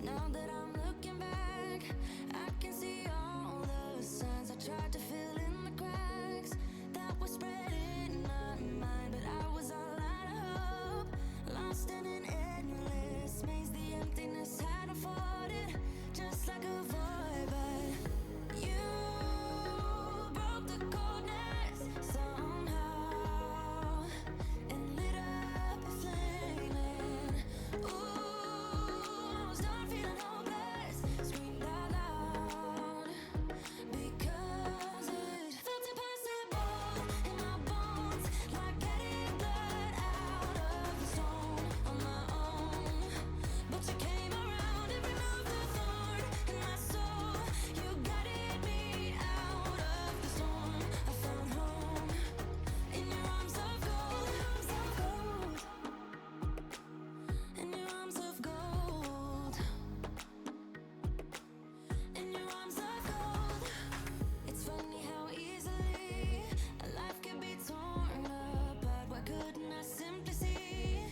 Now that I'm looking back, I can see all the signs I tried to fill in the cracks that were spread in my mind, but I was all out of hope, lost in an endless maze. The emptiness had unfolded just like a void, but you broke the coldness somehow and lit up a flame. And ooh, I was done feeling hopeless, screamed out loud because it felt impossible in my bones, like getting blood out of the stone on my own. But you came around and removed the thorn in my soul. You guided me out of the storm. I found home in your arms of gold, in your arms of gold, in your arms of gold. It's funny how easily a life can be torn apart. Why couldn't I simply see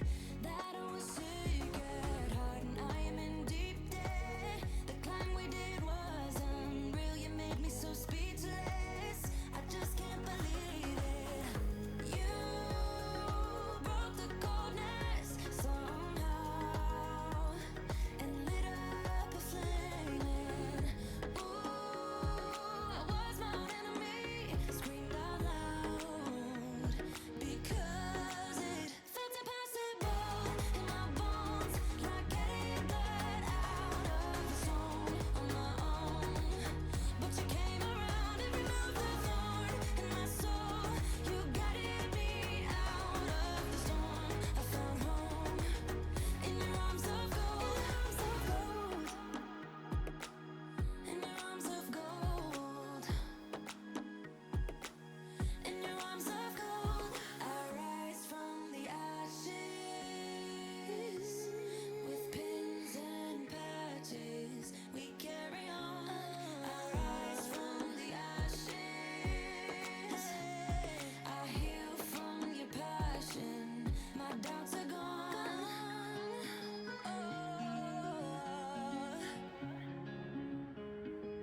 that I was sick at heart and I am in deep debt? The climb we did was unreal. You made me so speechless. I just can't believe it. You broke the coldness somehow and lit up a flame. And ooh, I was my own enemy, screamed out loud because it felt impossible in my bones, like getting blood out of the stone on my own. But you came around and removed the thorn in my soul. You guided me out of the storm. I found home in your arms of gold, in your arms of gold, in your arms of gold. I rise from the ashes with pins and patches. We carry on. I rise from the ashes. I heal from your passion. My doubts are gone. Oh,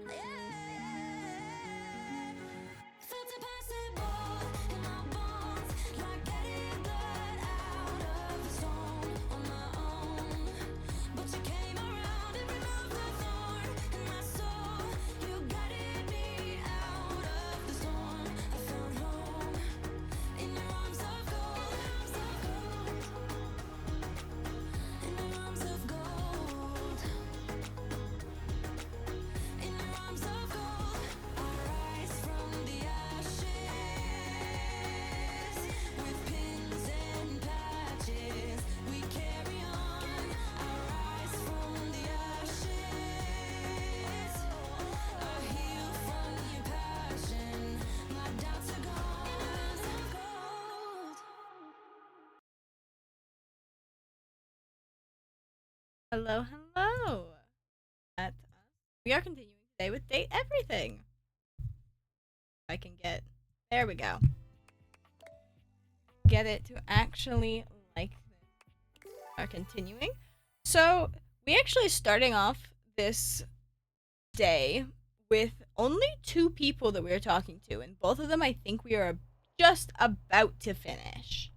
yeah. Felt impossible in my bones, like getting blood out of the stone on my own. But you came around and removed the thorn in my soul. You guided me out of the storm. I found home in your arms of gold, in your arms of gold, in your arms of gold. I rise from the ashes with pins and patches. We carry on. I rise from the ashes. I heal from your passion. My doubts are gone. Gold. Hello, hello. That's us. We are continuing today with Date Everything. I can get. There we go. Get it to actually like this. Are continuing. So, we actually starting off this day with only 2 people that we are talking to, and both of them I think we are just about to finish.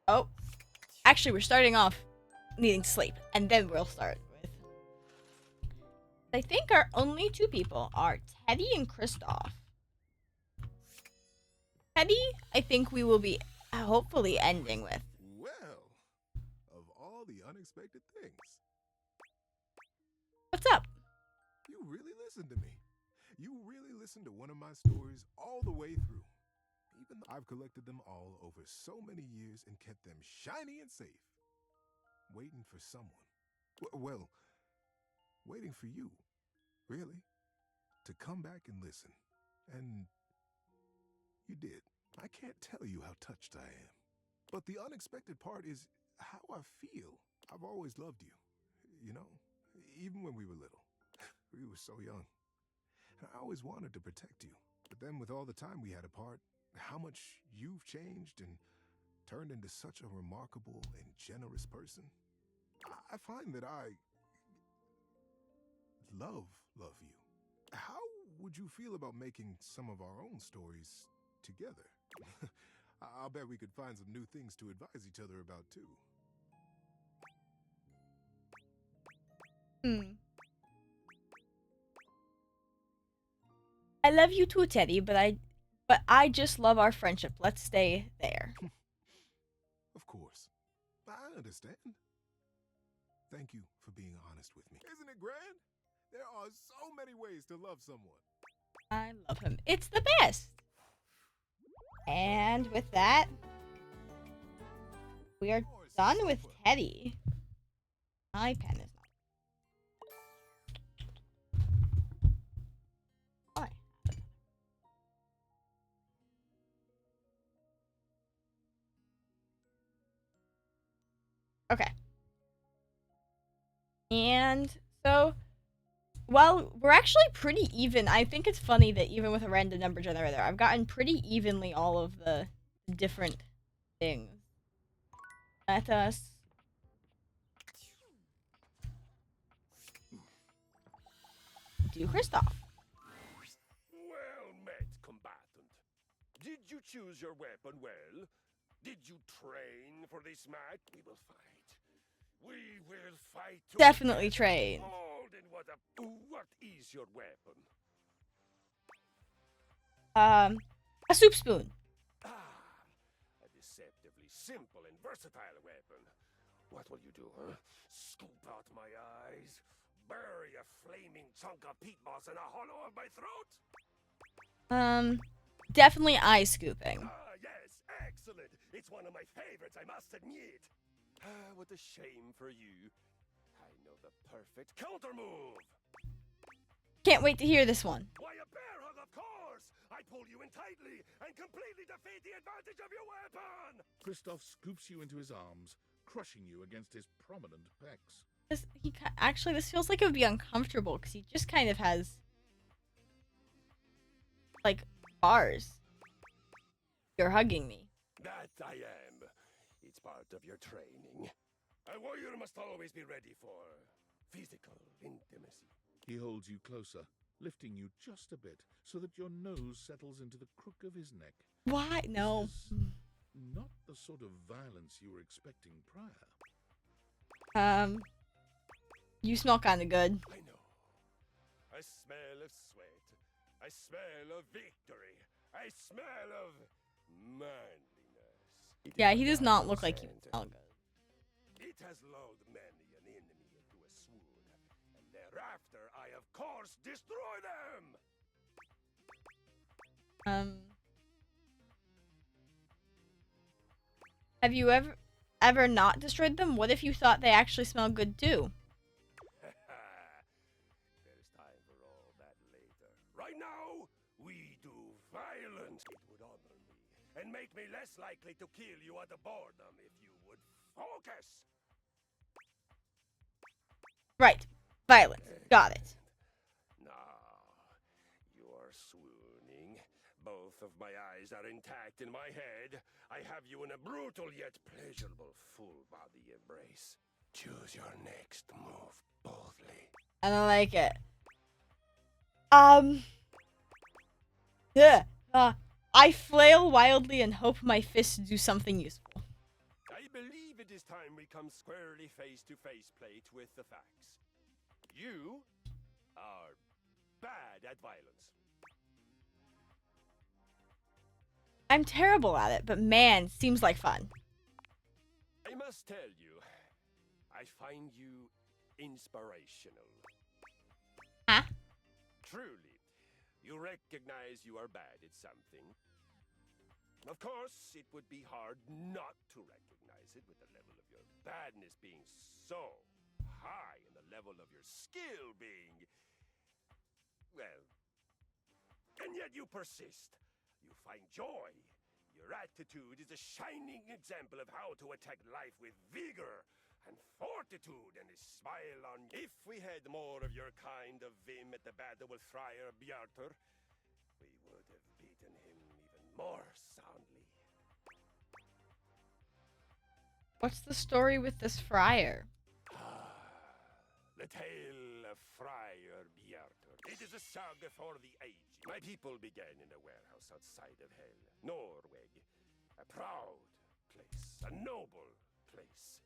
Oh, actually, we're starting off needing sleep, and then we'll start with. I think our only 2 people are Teddy and Kristoff. Teddy, I think we will be hopefully ending with. Well, of all the unexpected things, What's up? you really listened to me. You really listened to one of my stories all the way through. Even though I've collected them all over so many years and kept them shiny and safe. Waiting for someone. Well, waiting for you, really, to come back and listen. And you did. I can't tell you how touched I am. But the unexpected part is how I feel. I've always loved you, you know, even when we were little. We were so young. And I always wanted to protect you. But then with all the time we had apart, how much you've changed and turned into such a remarkable and generous person, I find that love you. How would you feel about making some of our own stories together? I'll bet we could find some new things to advise each other about too. Hmm. I love you too, Teddy, but I just love our friendship. Let's stay there. Of course. I understand. Thank you for being honest with me. Isn't it grand? There are so many ways to love someone. I love him. It's the best. And with that, we are done with Teddy. My pen is not. Oh, I have it. Okay. And so, well, we're actually pretty even. I think it's funny that even with a random number generator, I've gotten pretty evenly all of the different things. Let us do Kristoff. Well met, combatant. Did you choose your weapon well? Did you train for this match? We will fight. We will fight. Definitely together. trained. Oh, then what is your weapon? A soup spoon. Ah, a deceptively simple and versatile weapon. What will you do, huh? Scoop out my eyes? Bury a flaming chunk of peat moss in a hollow of my throat? Definitely eye scooping. Ah, yes, excellent. It's one of my favorites, I must admit. Ah, what a shame for you. I know the perfect counter move. Can't wait to hear this one. Why, a bear hug, of course. I pull you in tightly and completely defeat the advantage of your weapon. Kristoff scoops you into his arms, crushing you against his prominent pecs. Actually, this feels like it would be uncomfortable because he just kind of has like bars. You're hugging me. That I am. It's part of your training. A warrior must always be ready for physical intimacy. He holds you closer, lifting you just a bit so that your nose settles into the crook of his neck. Why? No. This is not the sort of violence you were expecting prior. You smell kind of good. I know. I smell of sweat. I smell of victory. I smell of manliness. It Yeah, is he a does not look like he scent. would smell good. It has lulled many an enemy into a swoon, and thereafter I of course destroy them! Have you ever not destroyed them? What if you thought they actually smell good too? There's time for all that later. Right now, we do violence. It would honor me and make me less likely to kill you out of boredom if you would focus. Right. Violence. Got it. Now, you are swooning. Both of my eyes are intact in my head. I have you in a brutal yet pleasurable full body embrace. Choose your next move boldly. I don't like it. Yeah. I flail wildly and hope my fists do something useful. I believe it is time we come squarely face to face plate with the facts. You are bad at violence. I'm terrible at it, but man, seems like fun. I must tell you, I find you inspirational. Huh? Truly, you recognize you are bad at something. Of course, it would be hard not to recognize it with the level of your badness being so high and the level of your skill being, well, and yet you persist. You find joy. Your attitude is a shining example of how to attack life with vigor and fortitude and a smile on. If we had more of your kind of vim at the battle with Friar Bjartur, we would have beaten him even more soundly. What's the story with this friar? The tale Friar Bjartur. It is a saga for the ages. My people began in a warehouse outside of Hell, Norway. A proud place, a noble place.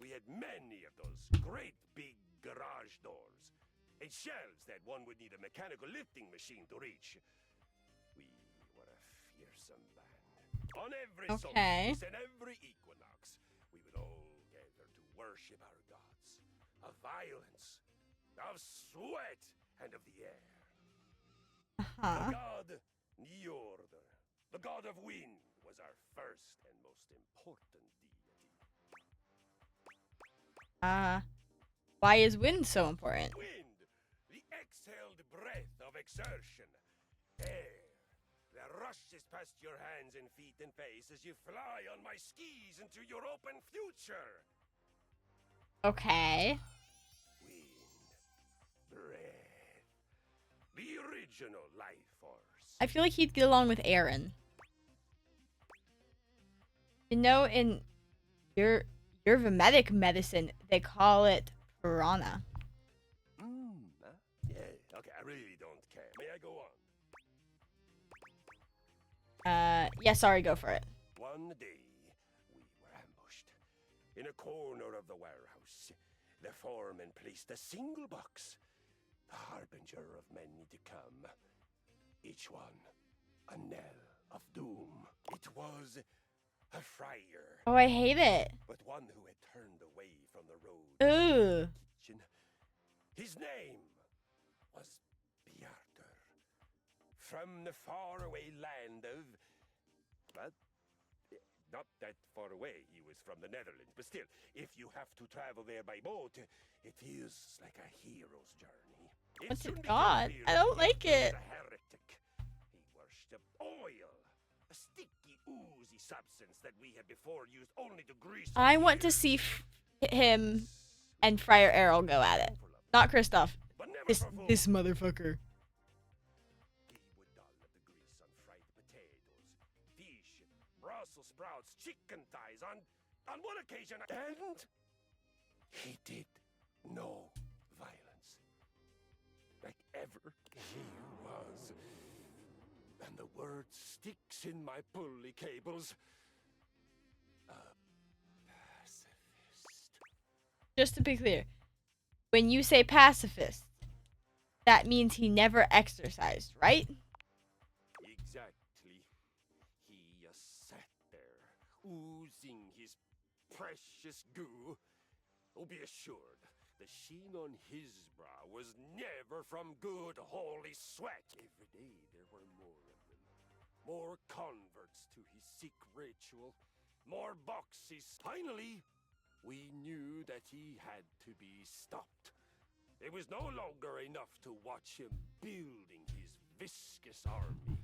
We had many of those great big garage doors and shelves that one would need a mechanical lifting machine to reach. We were a fearsome band. On every Okay. solstice and every equinox, we would all gather to worship our gods of violence, of sweat, and of the air. The Huh. god Njordr, the god of wind, was our first and most important deity. Why is wind so important? Wind, the exhaled breath of exertion. Air, that rushes past your hands and feet and face as you fly on my skis into your open future. Okay. Wind, breath, the original life force. I feel like he'd get along with Aaron. You know, in your Ayurvedic medicine, they call it prana. Yeah, okay, I really don't care. May I go on? Yeah, sorry, go for it. One day, we were ambushed. In a corner of the warehouse, the foreman placed a single box, the harbinger of many to come. Each one, a knell of doom. It was a friar, Oh, I hate it. but one who had turned away from the road. Ooh. Kitchen. His name was Bjartur. From the faraway land of... But not that far away. He was from the Netherlands. But still, if you have to travel there by boat, it feels like a hero's journey. What's soon it became got? clear I that don't like Bjartur was it. a heretic. He worshipped oil, a sticky, oozy substance that we had before used only to grease our I want to ears. see him and Friar Errol go at it. Not Kristoff. But never This for food. this motherfucker. He would doll up the grease on fried potatoes, fish, Brussels sprouts, chicken thighs on one occasion, and he did no violence. Like ever he was. And the word sticks in my pulley cables. A pacifist. Just to be clear, when you say pacifist, that means he never exercised, right? Exactly. He sat there, oozing his precious goo. Oh, be assured, the sheen on his brow was never from good holy sweat. Every day there were more of them. More converts to his sick ritual. More boxes. Finally, we knew that he had to be stopped. It was no longer enough to watch him building his viscous army.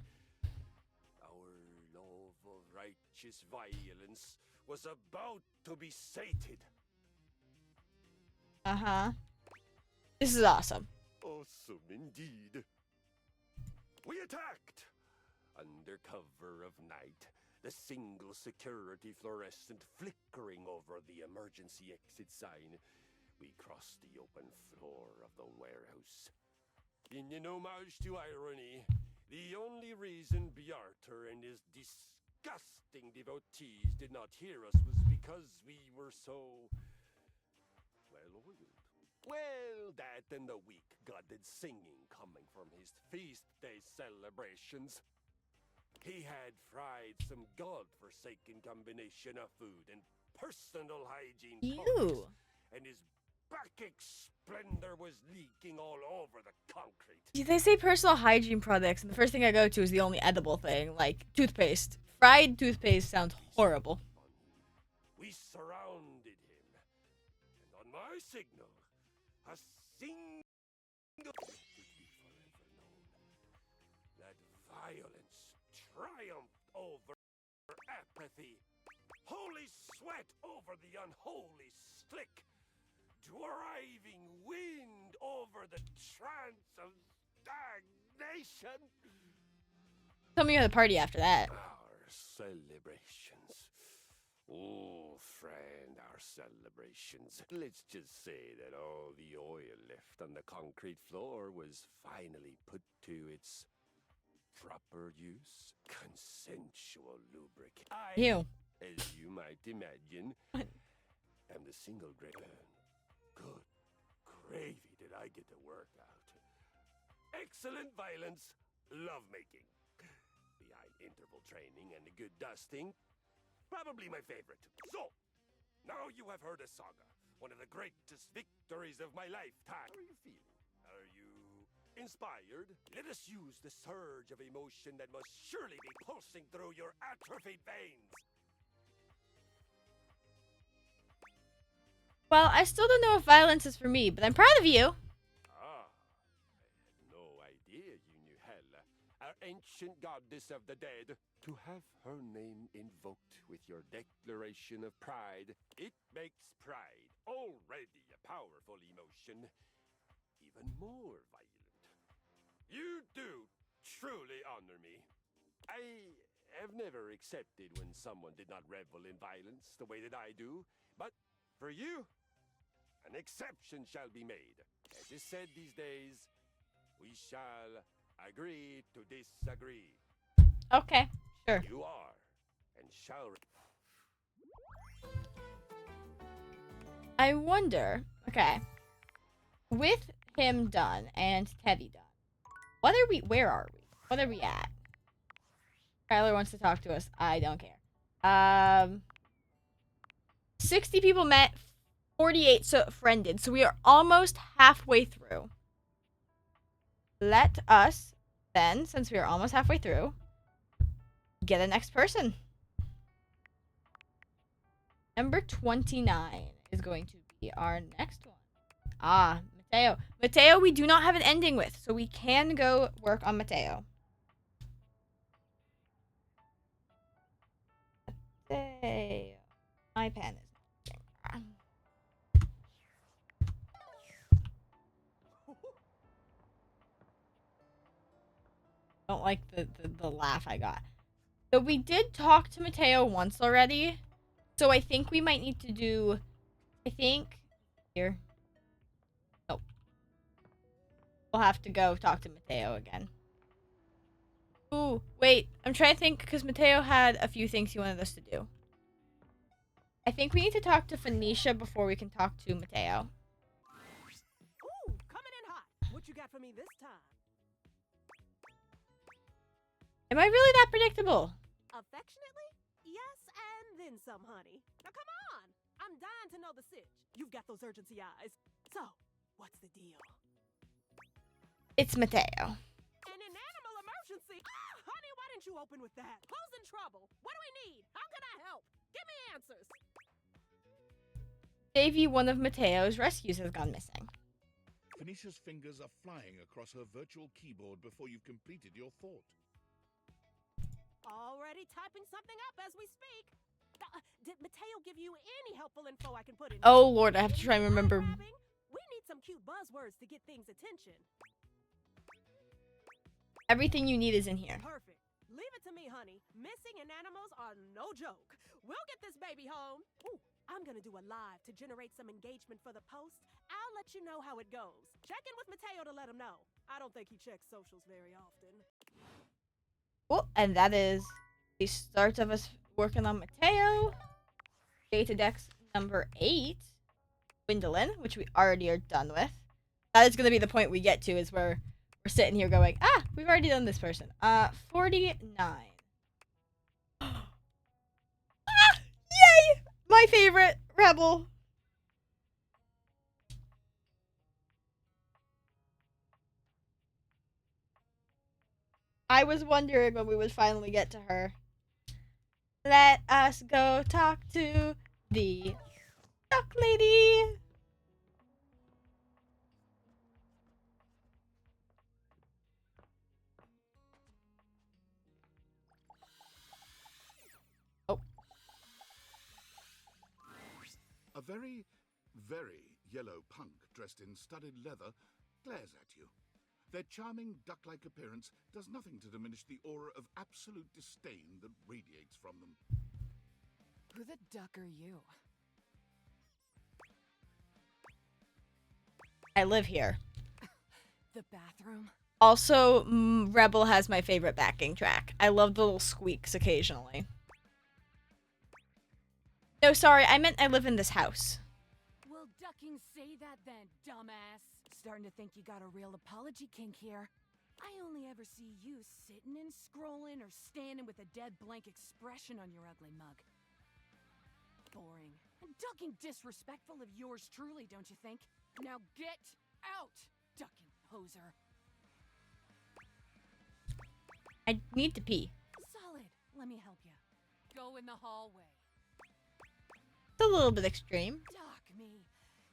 Our love of righteous violence was about to be sated. Uh-huh. This is awesome. Awesome indeed. We attacked. Under cover of night, the single security fluorescent flickering over the emergency exit sign, we crossed the open floor of the warehouse. In an homage to irony, the only reason Bjartur and his disgusting devotees did not hear us was because we were so well-oiled. Well, that and the weak-glutted singing coming from his feast day celebrations. He had fried some god-forsaken combination of food and personal hygiene Ew. products, and his Bacchic splendor was leaking all over the concrete. They say personal hygiene products, and the first thing I go to is the only edible thing, like toothpaste. Fried toothpaste sounds horrible. We surrounded him, and on my signal, a single would be forever known. That violence triumphed over apathy, holy sweat over the unholy slick, driving wind over the trance of stagnation. Tell me you're the party after that. Our celebrations Oh, friend, our celebrations. Let's just say that all the oil left on the concrete floor was finally put to its proper use. Consensual lubricant. Ew. As you might imagine, am the single great man. Good gravy did I get to work out. Excellent violence, lovemaking. Behind interval training and a good dusting, probably my favorite. So, now you have heard a saga. One of the greatest victories of my lifetime. How are you feeling? Are you inspired? Let us use the surge of emotion that must surely be pulsing through your atrophied veins. Well, I still don't know if violence is for me, but I'm proud of you. Ah, I had no idea you knew Hela, our ancient goddess of the dead. To have her name invoked with your declaration of pride, it makes pride, already a powerful emotion, even more violent. You do truly honor me. I have never accepted when someone did not revel in violence the way that I do, but for you, an exception shall be made. As is said these days, we shall agree to disagree. Okay, sure. You are, and shall. I wonder, okay, with him done and Teddy done, where are we? What are we at? Tyler wants to talk to us. I don't care. 60 people met, 48 friended, so we are almost halfway through. Let us, then, since we are almost halfway through, get a next person. Number 29 is going to be our next one. Ah, Mateo. Mateo, we do not have an ending with, so we can go work on Mateo. Mateo. My pen is not working. Don't like the laugh I got. So we did talk to Mateo once already. So I think we might need to do, here. Nope. We'll have to go talk to Mateo again. Ooh, wait. I'm trying to think because Mateo had a few things he wanted us to do. I think we need to talk to Phoenicia before we can talk to Mateo. Ooh, coming in hot. What you got for me this time? Am I really that predictable? Affectionately? Yes, and then some, honey. Now come on. I'm dying to know the sitch. You've got those urgency eyes. So, what's the deal? It's Mateo. An animal emergency? Ah, honey, why didn't you open with that? Who's in trouble? What do we need? How can I help? Give me answers. Davey, one of Mateo's rescues, has gone missing. Phoenicia's fingers are flying across her virtual keyboard before you've completed your thought. Already typing something up as we speak. Did Mateo give you any helpful info I can put in? Oh lord, I have to try and remember. We need some cute buzzwords to get things attention. Everything you need is in here. Perfect. Leave it to me, honey. Missing and animals are no joke. We'll get this baby home. Ooh, I'm gonna do a live to generate some engagement for the post. I'll let you know how it goes. Check in with Mateo to let him know. I don't think he checks socials very often. Well, and that is the start of us working on Mateo. Data Dex number 8, Gwendolyn, which we already are done with. That is going to be the point we get to, is where we're sitting here going, ah, we've already done this person. 49. Ah, yay! My favorite rebel. I was wondering when we would finally get to her. Let us go talk to the duck lady. Oh. A very, very yellow punk dressed in studded leather glares at you. Their charming duck-like appearance does nothing to diminish the aura of absolute disdain that radiates from them. Who the duck are you? I live here. The bathroom? Also, Rebel has my favorite backing track. I love the little squeaks occasionally. No, sorry, I meant I live in this house. Well, ducking say that then, dumbass. Starting to think you got a real apology kink here. I only ever see you sitting and scrolling or standing with a dead blank expression on your ugly mug. Boring. And ducking disrespectful of yours truly, don't you think? Now get out, ducking poser. I need to pee. Solid. Let me help you. Go in the hallway. It's a little bit extreme. Duck me.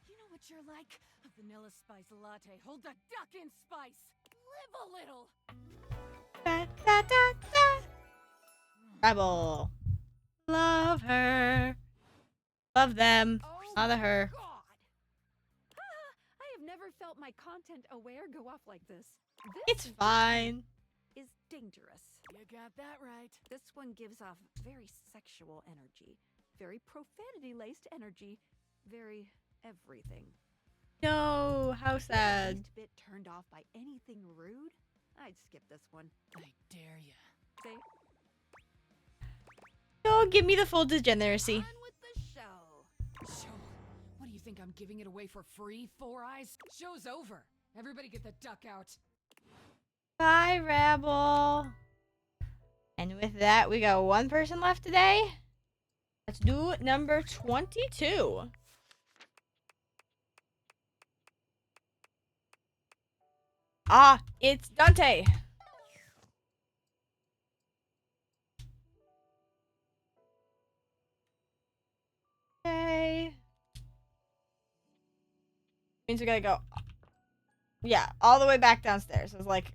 You know what you're like? A vanilla spice latte. Hold the duck in spice. Live a little. Da, da, da, da. Rebel. Love her. Love them. Not her. God. I have never felt my content aware go off like this. It's fine. Is dangerous. You got that right. This one gives off very sexual energy, very profanity-laced energy, very everything. No, how sad. Least bit turned off by anything rude? I'd skip this one. I dare ya. Say, No, give me the full degeneracy. on with the show. Show. What do you think I'm giving it away for free, Four Eyes? Show's over. Everybody get the duck out. Bye, Rebel. And with that, we got one person left today. Let's do number 22. Ah, it's Dante. Okay. Means we gotta go. Yeah, all the way back downstairs. I was like,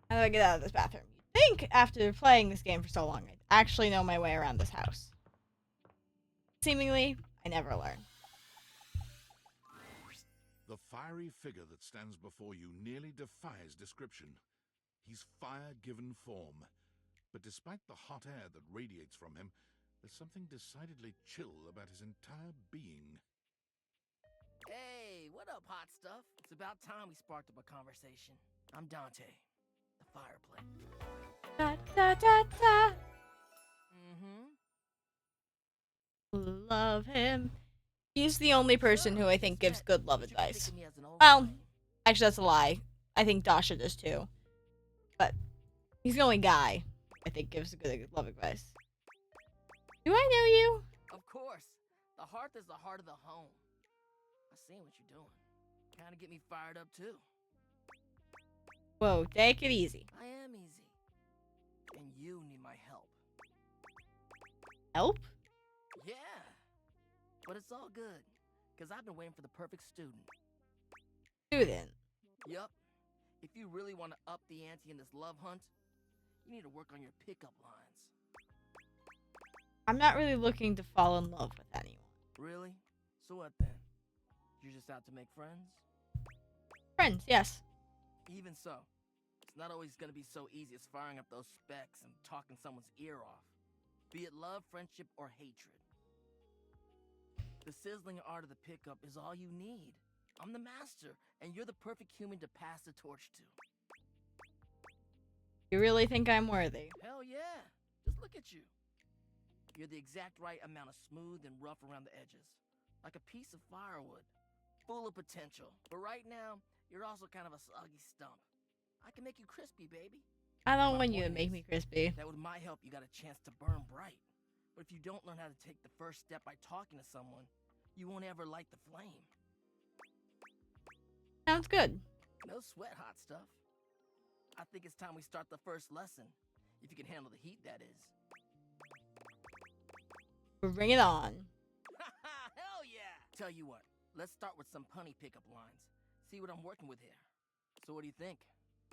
how do I get out of this bathroom? You'd think after playing this game for so long, I'd actually know my way around this house. Seemingly, I never learn. The fiery figure that stands before you nearly defies description. He's fire given form. But despite the hot air that radiates from him, there's something decidedly chill about his entire being. Hey, what up, hot stuff? It's about time we sparked up a conversation. I'm Dante, the fireplate. Da da da da. Love him. He's the only person who I think gives good love advice. Well, actually, that's a lie. I think Dasha does too. But he's the only guy I think gives good love advice. Do I know you? Of course. The hearth is the heart of the home. I seen what you're doing. Kinda get me fired up too. Whoa, take it easy. I am easy. And you need my help. Help? Yeah. But it's all good. Cause I've been waiting for the perfect student. Student. Yup. If you really want to up the ante in this love hunt, you need to work on your pickup lines. I'm not really looking to fall in love with anyone. Really? So what then? You're just out to make friends? Friends, yes. Even so, it's not always gonna be so easy as firing up those specs and talking someone's ear off. Be it love, friendship, or hatred. The sizzling art of the pickup is all you need. I'm the master, and you're the perfect human to pass the torch to. You really think I'm worthy? Hell yeah! Just look at you. You're the exact right amount of smooth and rough around the edges. Like a piece of firewood. Full of potential. But right now, you're also kind of a soggy stump. I can make you crispy, baby. I don't My want you to point make is me crispy. That with my help, you got a chance to burn bright. But if you don't learn how to take the first step by talking to someone, you won't ever light the flame. Sounds good. No sweat, hot stuff. I think it's time we start the first lesson. If you can handle the heat, that is. Bring it on. Hell yeah! Tell you what, let's start with some punny pickup lines. See what I'm working with here. So what do you think?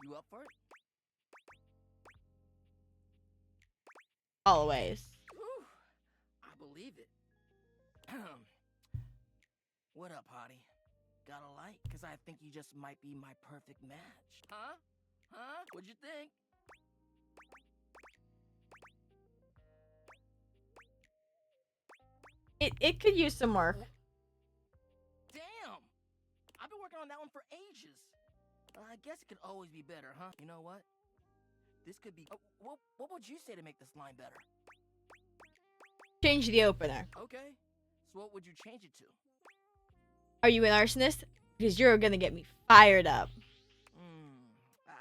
You up for it? Always. Whew, I believe it. What up, hottie? Got a light? Cause I think you just might be my perfect match. Huh? Huh? What'd you think? it could use some work. Damn! I've been working on that one for ages. I guess it could always be better, huh? You know what? This could be. What would you say to make this line better? Change the opener. Okay. So what would you change it to? Are you an arsonist? Because you're gonna get me fired up.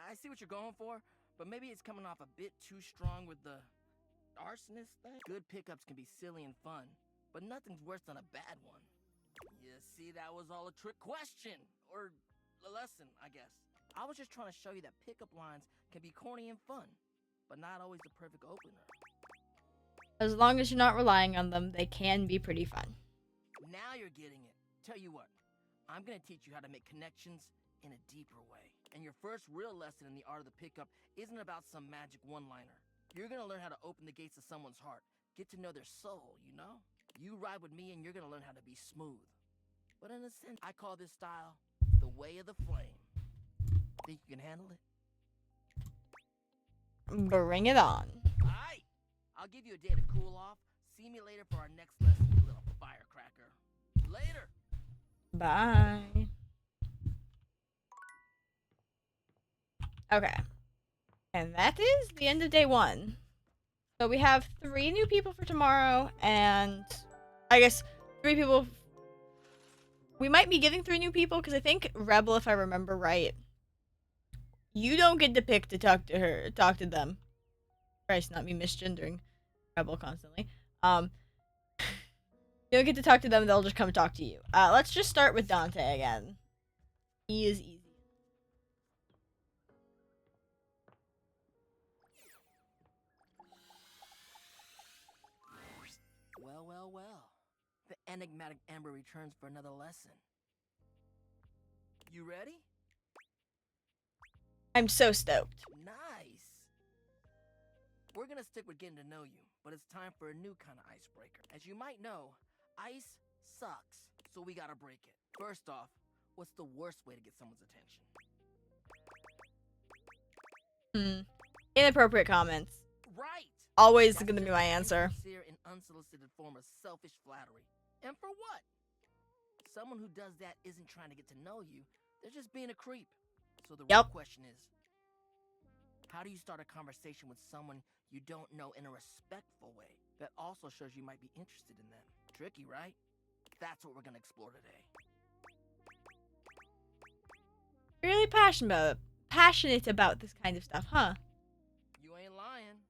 I see what you're going for, but maybe it's coming off a bit too strong with the arsonist thing. Good pickups can be silly and fun, but nothing's worse than a bad one. You see, that was all a trick question, or a lesson, I guess. I was just trying to show you that pickup lines can be corny and fun, but not always the perfect opener. As long as you're not relying on them, they can be pretty fun. Now you're getting it. Tell you what, I'm gonna teach you how to make connections in a deeper way. And your first real lesson in the art of the pickup isn't about some magic one-liner. You're gonna learn how to open the gates of someone's heart, get to know their soul, you know? You ride with me and you're gonna learn how to be smooth. But in a sense, I call this style the way of the flame. Think you can handle it? Bring it on. Alright! I'll give you a day to cool off. See me later for our next lesson, you little firecracker. Later! Bye. Okay. And that is the end of day 1. So we have 3 new people for tomorrow, and I guess 3 people. We might be getting 3 new people, because I think Rebel, if I remember right, you don't get to pick to talk to them. Christ, not me misgendering Rebel constantly. You don't get to talk to them, they'll just come talk to you. Let's just start with Dante again. He is easy. Well. The enigmatic Ember returns for another lesson. You ready? I'm so stoked. Nice! We're gonna stick with getting to know you, but it's time for a new kind of icebreaker. As you might know, ice sucks, so we gotta break it. First off, what's the worst way to get someone's attention? Inappropriate comments. Right! Always That's gonna be just my an answer. insincere and unsolicited form of selfish flattery. And for what? Someone who does that isn't trying to get to know you. They're just being a creep. So the real question is, how do you start a conversation with someone you don't know in a respectful way that also shows you might be interested in them? Tricky, right? That's what we're gonna explore today. Really passionate about this kind of stuff, huh? You ain't lying.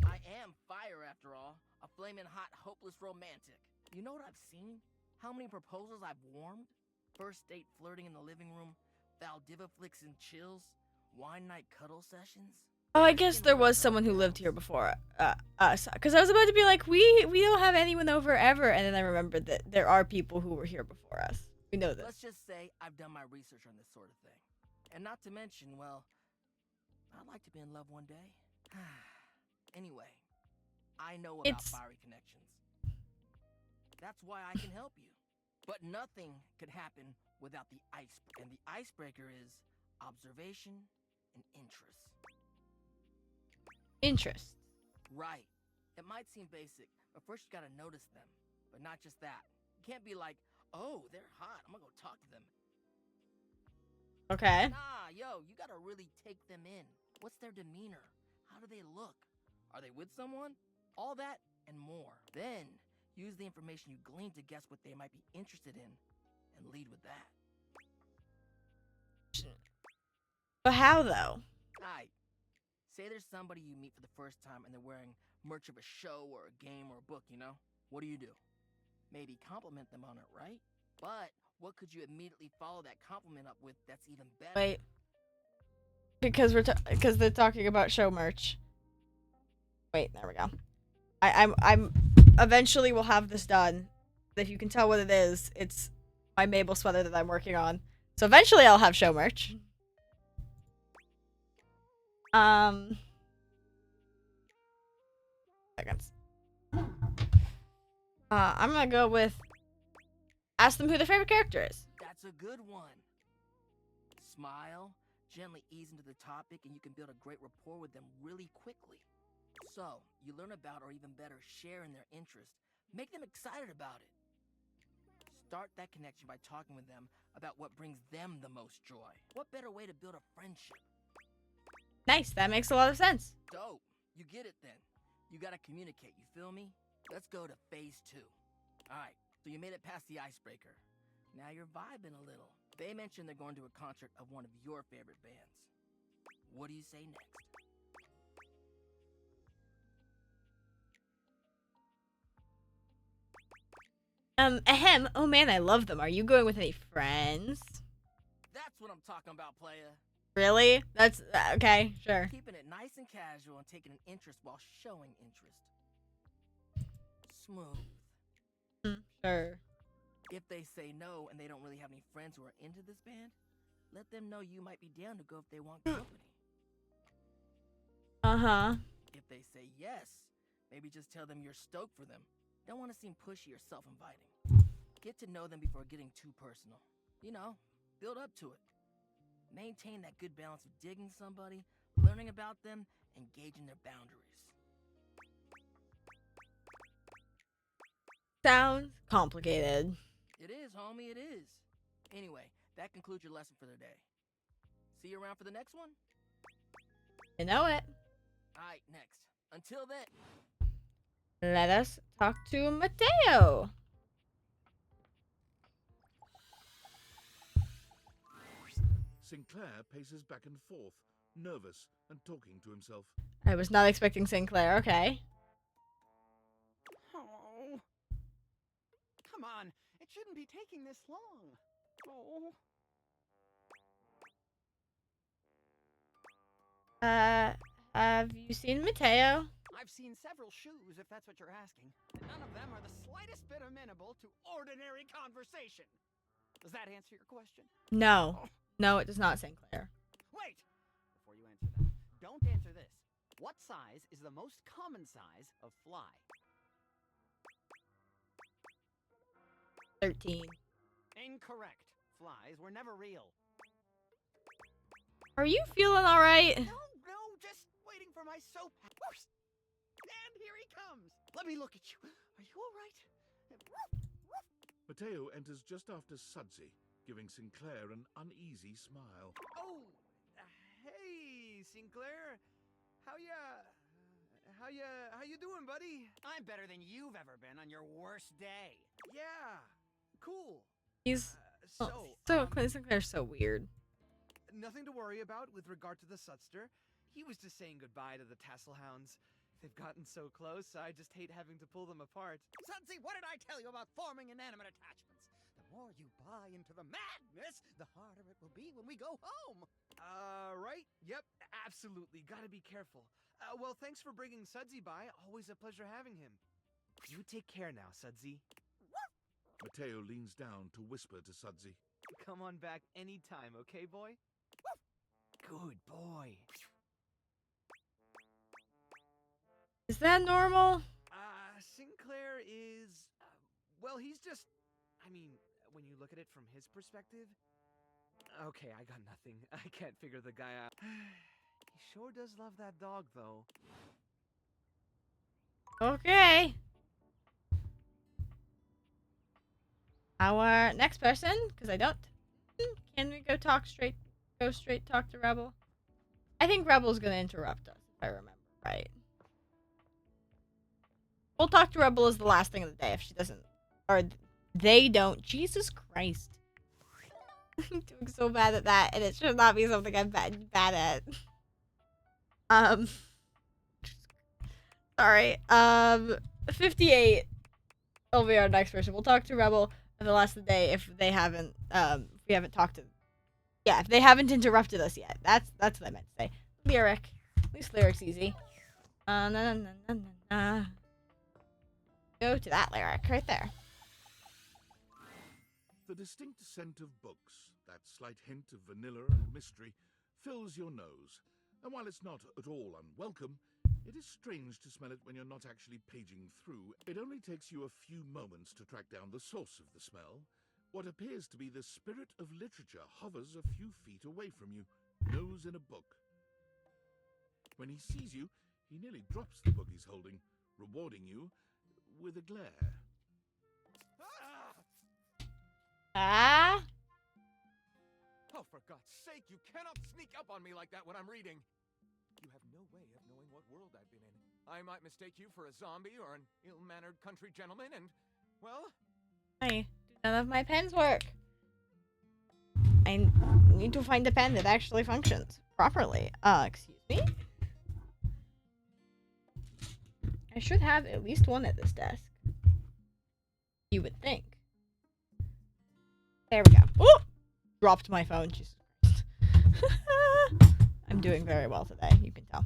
I am fire, after all. A flaming hot, hopeless romantic. You know what I've seen? How many proposals I've warmed? First date flirting in the living room, Valdiva flicks and chills, wine night cuddle sessions. Oh, I guess there was someone who lived here before us. Because I was about to be like, we don't have anyone over ever, and then I remembered that there are people who were here before us. We know this. Let's just say I've done my research on this sort of thing. And not to mention, well, I'd like to be in love one day. Anyway, I know about fiery connections. That's why I can help you. But nothing could happen without the icebreaker. And the icebreaker is observation and interest. Interest. Right. It might seem basic, but first you gotta notice them. But not just that. You can't be like, oh, they're hot, I'm gonna go talk to them. Okay. Nah, yo, you gotta really take them in. What's their demeanor? How do they look? Are they with someone? All that and more. Then, use the information you glean to guess what they might be interested in, and lead with that. But how, though? Alright. Say there's somebody you meet for the first time and they're wearing merch of a show or a game or a book, you know? What do? Maybe compliment them on it, right? But what could you immediately follow that compliment up with that's even better? Wait. Because they're talking about show merch. Wait, there we go. I'm eventually we'll have this done. If you can tell what it is, it's my Mabel sweater that I'm working on. So eventually I'll have show merch. Seconds. I'm gonna go with ask them who their favorite character is. That's a good one. Smile, gently ease into the topic, and you can build a great rapport with them really quickly. So, you learn about or even better, share in their interest. Make them excited about it. Start that connection by talking with them about what brings them the most joy. What better way to build a friendship? Nice. That makes a lot of sense. Dope. You get it then. You gotta communicate, you feel me? Let's go to phase 2. Alright, so you made it past the icebreaker. Now you're vibing a little. They mentioned they're going to a concert of one of your favorite bands. What do you say next? Ahem. Oh man, I love them. Are you going with any friends? That's what I'm talking about, playa. Really? That's okay. Sure. Keeping it nice and casual and taking an interest while showing interest. Smooth. Sure. If they say no and they don't really have any friends who are into this band, let them know you might be down to go if they want company. Uh-huh. If they say yes, maybe just tell them you're stoked for them. Don't want to seem pushy or self-inviting. Get to know them before getting too personal. You know, build up to it. Maintain that good balance of digging somebody, learning about them, and gauging their boundaries. Sounds complicated. It is, homie, it is. Anyway, that concludes your lesson for the day. See you around for the next one? You know it. Alright, next. Until then. Let us talk to Mateo. Sinclair paces back and forth, nervous and talking to himself. I was not expecting Sinclair. Okay. Oh. Come on. It shouldn't be taking this long. Oh. Have you seen Mateo? I've seen several shoes, if that's what you're asking. And none of them are the slightest bit amenable to ordinary conversation. Does that answer your question? No. No, it does not, Sinclair. Wait! Before you answer that, don't answer this. What size is the most common size of fly? 13. Incorrect. Flies were never real. Are you feeling alright? No, just waiting for my soap. And here he comes. Let me look at you. Are you all right? Mateo enters just after Sudsy, giving Sinclair an uneasy smile. Oh, hey, Sinclair. How you doing, buddy? I'm better than you've ever been on your worst day. Yeah, cool. He's Sinclair's so weird. Nothing to worry about with regard to the Sudster. He was just saying goodbye to the Tasselhounds. They've gotten so close, I just hate having to pull them apart. Sudsy, what did I tell you about forming inanimate attachments? The more you buy into the madness, the harder it will be when we go home. Right? Yep, absolutely. Gotta be careful. Well, thanks for bringing Sudsy by. Always a pleasure having him. You take care now, Sudsy. Mateo leans down to whisper to Sudsy. Come on back anytime, okay, boy? Good boy. Is that normal? Sinclair is... well, he's just... I mean, when you look at it from his perspective... Okay, I got nothing. I can't figure the guy out. He sure does love that dog, though. Okay. Our next person, because I don't... Can we go straight talk to Rebel? I think Rebel's gonna interrupt us, if I remember right. We'll talk to Rebel as the last thing of the day if she doesn't... Or they don't. Jesus Christ. I'm doing so bad at that, and it should not be something I'm bad at. Sorry. 58 will be our next person. We'll talk to Rebel at the last of the day if they haven't, if we haven't talked to... Yeah, if they haven't interrupted us yet. That's what I meant to say. Lyric. At least Lyric's easy. Na, na, na, na, na, na. Go to that lyric right there. The distinct scent of books, that slight hint of vanilla and mystery, fills your nose. And while it's not at all unwelcome, it is strange to smell it when you're not actually paging through. It only takes you a few moments to track down the source of the smell. What appears to be the spirit of literature hovers a few feet away from you, nose in a book. When he sees you, He nearly drops the book he's holding, rewarding you with a glare. Ah. Oh, for God's sake, you cannot sneak up on me like that when I'm reading. You have no way of knowing what world I've been in. I might mistake you for a zombie or an ill-mannered country gentleman, and, well... Hey, none of my pens work. I need to find a pen that actually functions properly. Excuse me? I should have at least one at this desk. You would think. There we go. Oh! Dropped my phone. Jesus Christ. I'm doing very well today, you can tell.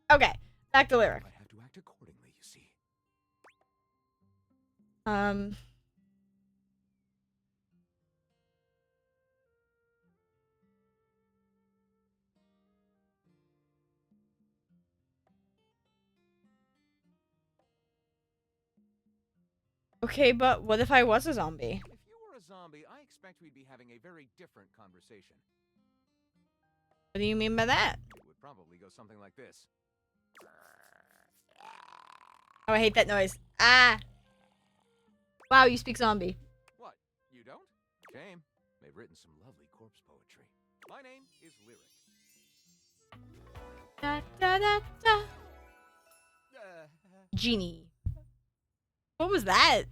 Okay, back to lyric. I have to act accordingly, you see. Okay, but what if I was a zombie? If you were a zombie, I expect we'd be having a very different conversation. What do you mean by that? It would probably go something like this. Oh, I hate that noise. Ah! Wow, you speak zombie. What? You don't? Shame. They've written some lovely corpse poetry. My name is Lyric. Da, da, da, da. Genie. What was that?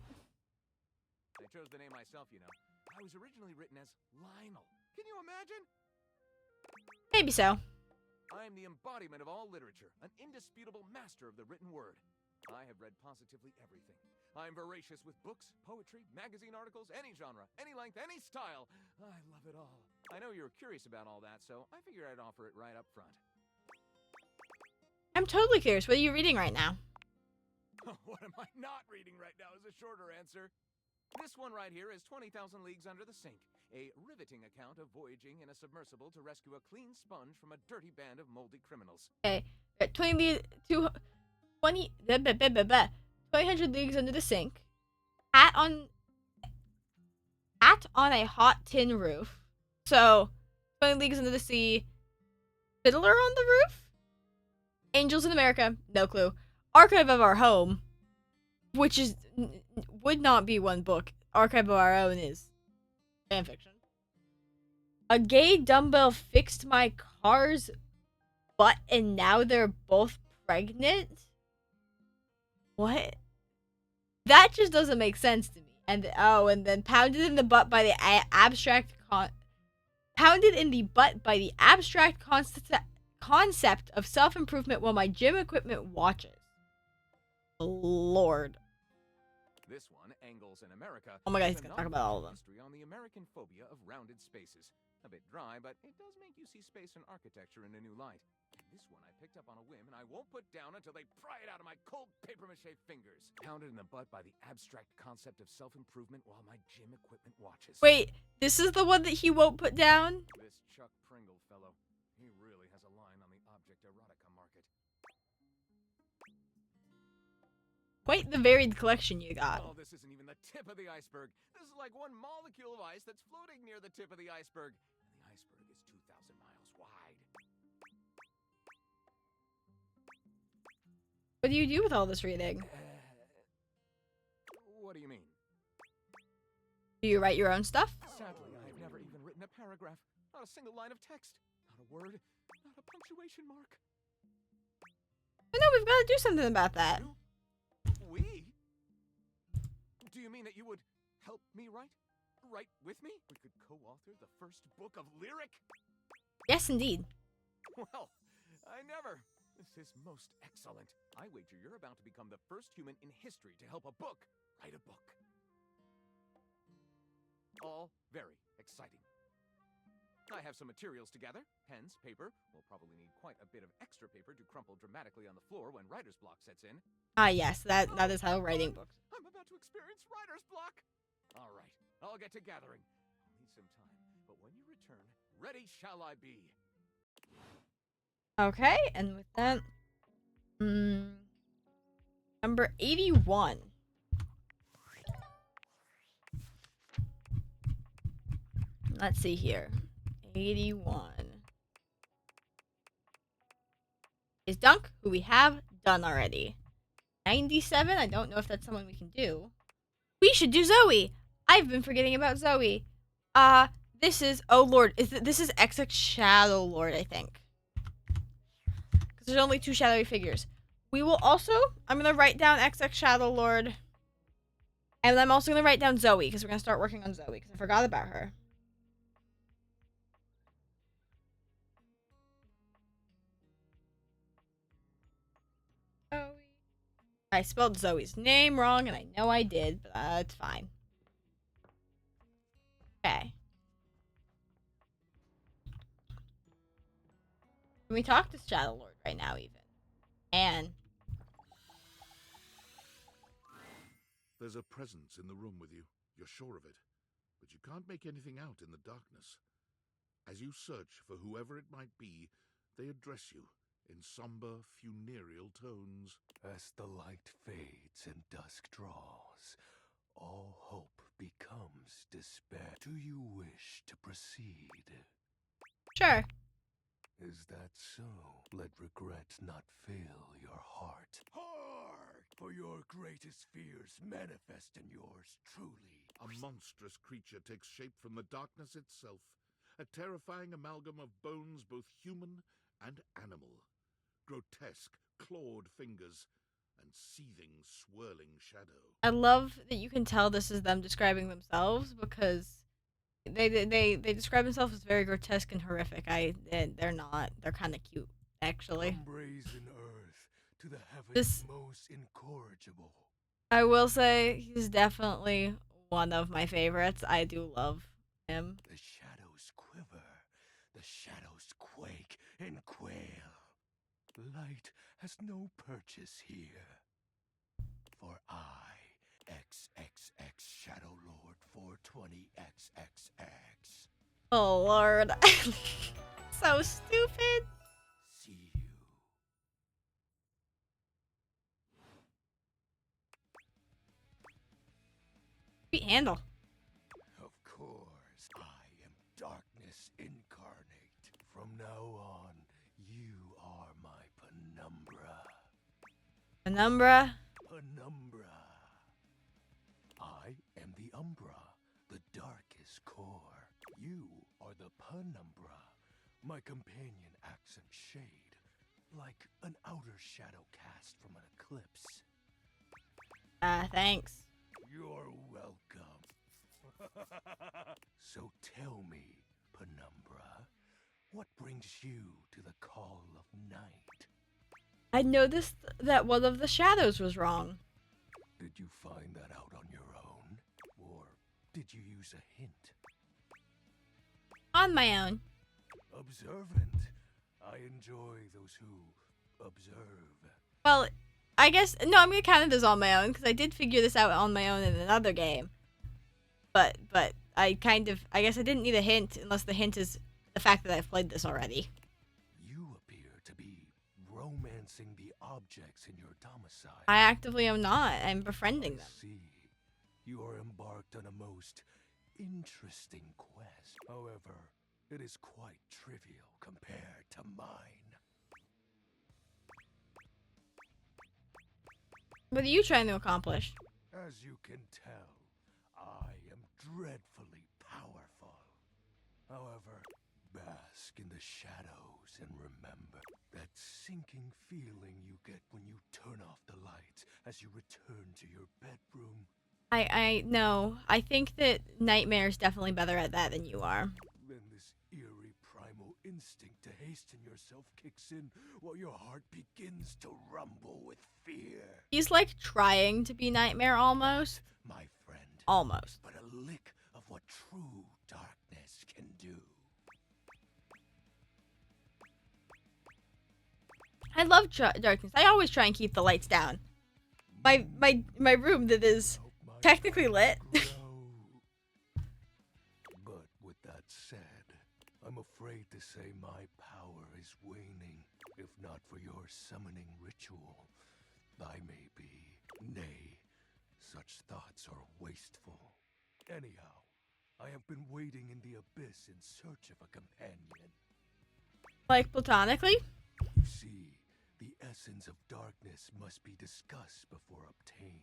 I chose the name myself, you know. I was originally written as Lionel. Can you imagine? Maybe so. I am the embodiment of all literature, an indisputable master of the written word. I have read positively everything. I'm voracious with books, poetry, magazine articles, any genre, any length, any style. I love it all. I know you're curious about all that, so I figured I'd offer it right up front. I'm totally curious. What are you reading right now? What am I not reading right now is a shorter answer. This one right here is 20,000 Leagues Under the Sink, a riveting account of voyaging in a submersible to rescue a clean sponge from a dirty band of moldy criminals. Okay. 20 Leagues Under the Sink. Hat on a hot tin roof. So, 20 Leagues Under the Sea. Fiddler on the Roof? Angels in America. No clue. Archive of Our Home, which is would not be one book. Archive of Our Own is fanfiction. A gay dumbbell fixed my car's butt and now they're both pregnant? What? That just doesn't make sense to me. And then pounded in the butt by the abstract concept of self-improvement while my gym equipment watches. Lord. This one, Angles in America. Oh my God, is he's a gonna talk about all of them. history on the American phobia of rounded spaces. A bit dry, but it does make you see space and architecture in a new light. This one I picked up on a whim, and I won't put down until they pry it out of my cold papier-mâché fingers. Pounded in the butt by the abstract concept of self-improvement while my gym equipment watches. Wait, this is the one that he won't put down? This Chuck Pringle fellow, he really has a line on the object erotica market. Quite the varied collection you got. Oh, this isn't even the tip of the iceberg. This is like one molecule of ice that's floating near the tip of the iceberg. And the iceberg is 2,000 miles wide. What do you do with all this reading? What do you mean? Do you write your own stuff? Sadly, I've never even written a paragraph. Not a single line of text. Not a word. Not a punctuation mark. But no, we've got to do something about that. We? Do you mean that you would help me write? Write with me? We could co-author the first book of lyric? Yes, indeed. Well, I never. This is most excellent. I wager you're about to become the first human in history to help a book write a book. All very exciting. I have some materials to gather. Pens, paper. We'll probably need quite a bit of extra paper to crumple dramatically on the floor when writer's block sets in. Ah, yes, that is how writing books. I'm about to experience writer's block. All right, I'll get to gathering. I'll need some time, but when you return, ready shall I be. Okay, and with that, number 81. Let's see here. 81. Dunk, who we have done already. 97, I don't know if that's someone we can do. We should do Zoe. I've been forgetting about Zoe. This is, oh lord, this is XX Shadow Lord, I think. Because there's only 2 shadowy figures. We will also, I'm going to write down XX Shadow Lord. And I'm also going to write down Zoe, because we're going to start working on Zoe, because I forgot about her. Zoe. I spelled Zoe's name wrong, and I know I did, but it's fine. Okay. Can we talk to Shadow Lord right now, even? And There's a presence in the room with you. You're sure of it. But you can't make anything out in the darkness. As you search for whoever it might be, they address you in somber, funereal tones. As the light fades and dusk draws, all hope becomes despair. Do you wish to proceed? sure. Is that so? Let regret not fill your heart. Hard! For your greatest fears manifest in yours truly. A monstrous creature takes shape from the darkness itself, a terrifying amalgam of bones both human and animal. Grotesque, clawed fingers, and seething, swirling shadow. I love that you can tell this is them describing themselves because they describe themselves as very grotesque and horrific. They're not. They're kind of cute, actually. From brazen earth to the heavens This- most incorrigible. I will say he's definitely one of my favorites. I do love him. The shadows quiver, the shadows quake and quail. Light has no purchase here. For I, XXX Shadow Lord 420XXX, Oh lord, so stupid. see you. Sweet handle. Of course, I am darkness incarnate. From now on, you are my penumbra. Penumbra. Penumbra. I am the umbra, the darkest core. You are the penumbra. My companion acts in shade, like an outer shadow cast from an eclipse. Thanks. You're welcome. So tell me, penumbra, what brings you to the call of night? I noticed that one of the shadows was wrong. Did you find that out on your own? Or did you use a hint? On my own. Observant. I enjoy those who observe. Well, I guess no. I'm gonna count it as on my own because I did figure this out on my own in another game. But I guess I didn't need a hint unless the hint is the fact that I've played this already. You appear to be romancing the objects in your domicile. I actively am not. I'm befriending them. See, you are embarked on a most interesting quest. However, it is quite trivial compared to mine. What are you trying to accomplish? As you can tell, I am dreadfully powerful. However, bask in the shadows and remember that sinking feeling you get when you turn off the lights as you return to your bedroom. I know. I think that Nightmare's definitely better at that than you are. Then this eerie primal instinct to hasten yourself kicks in while your heart begins to rumble with fear. He's like trying to be Nightmare almost. My friend. Almost. But a lick of what true darkness can do. I love darkness. I always try and keep the lights down. My room that is technically lit. But with that said, I'm afraid to say my power is waning. If not for your summoning ritual, I may be. Nay, such thoughts are wasteful. Anyhow, I have been wading in the abyss in search of a companion. Like platonically? You see, the essence of darkness must be discussed before obtained.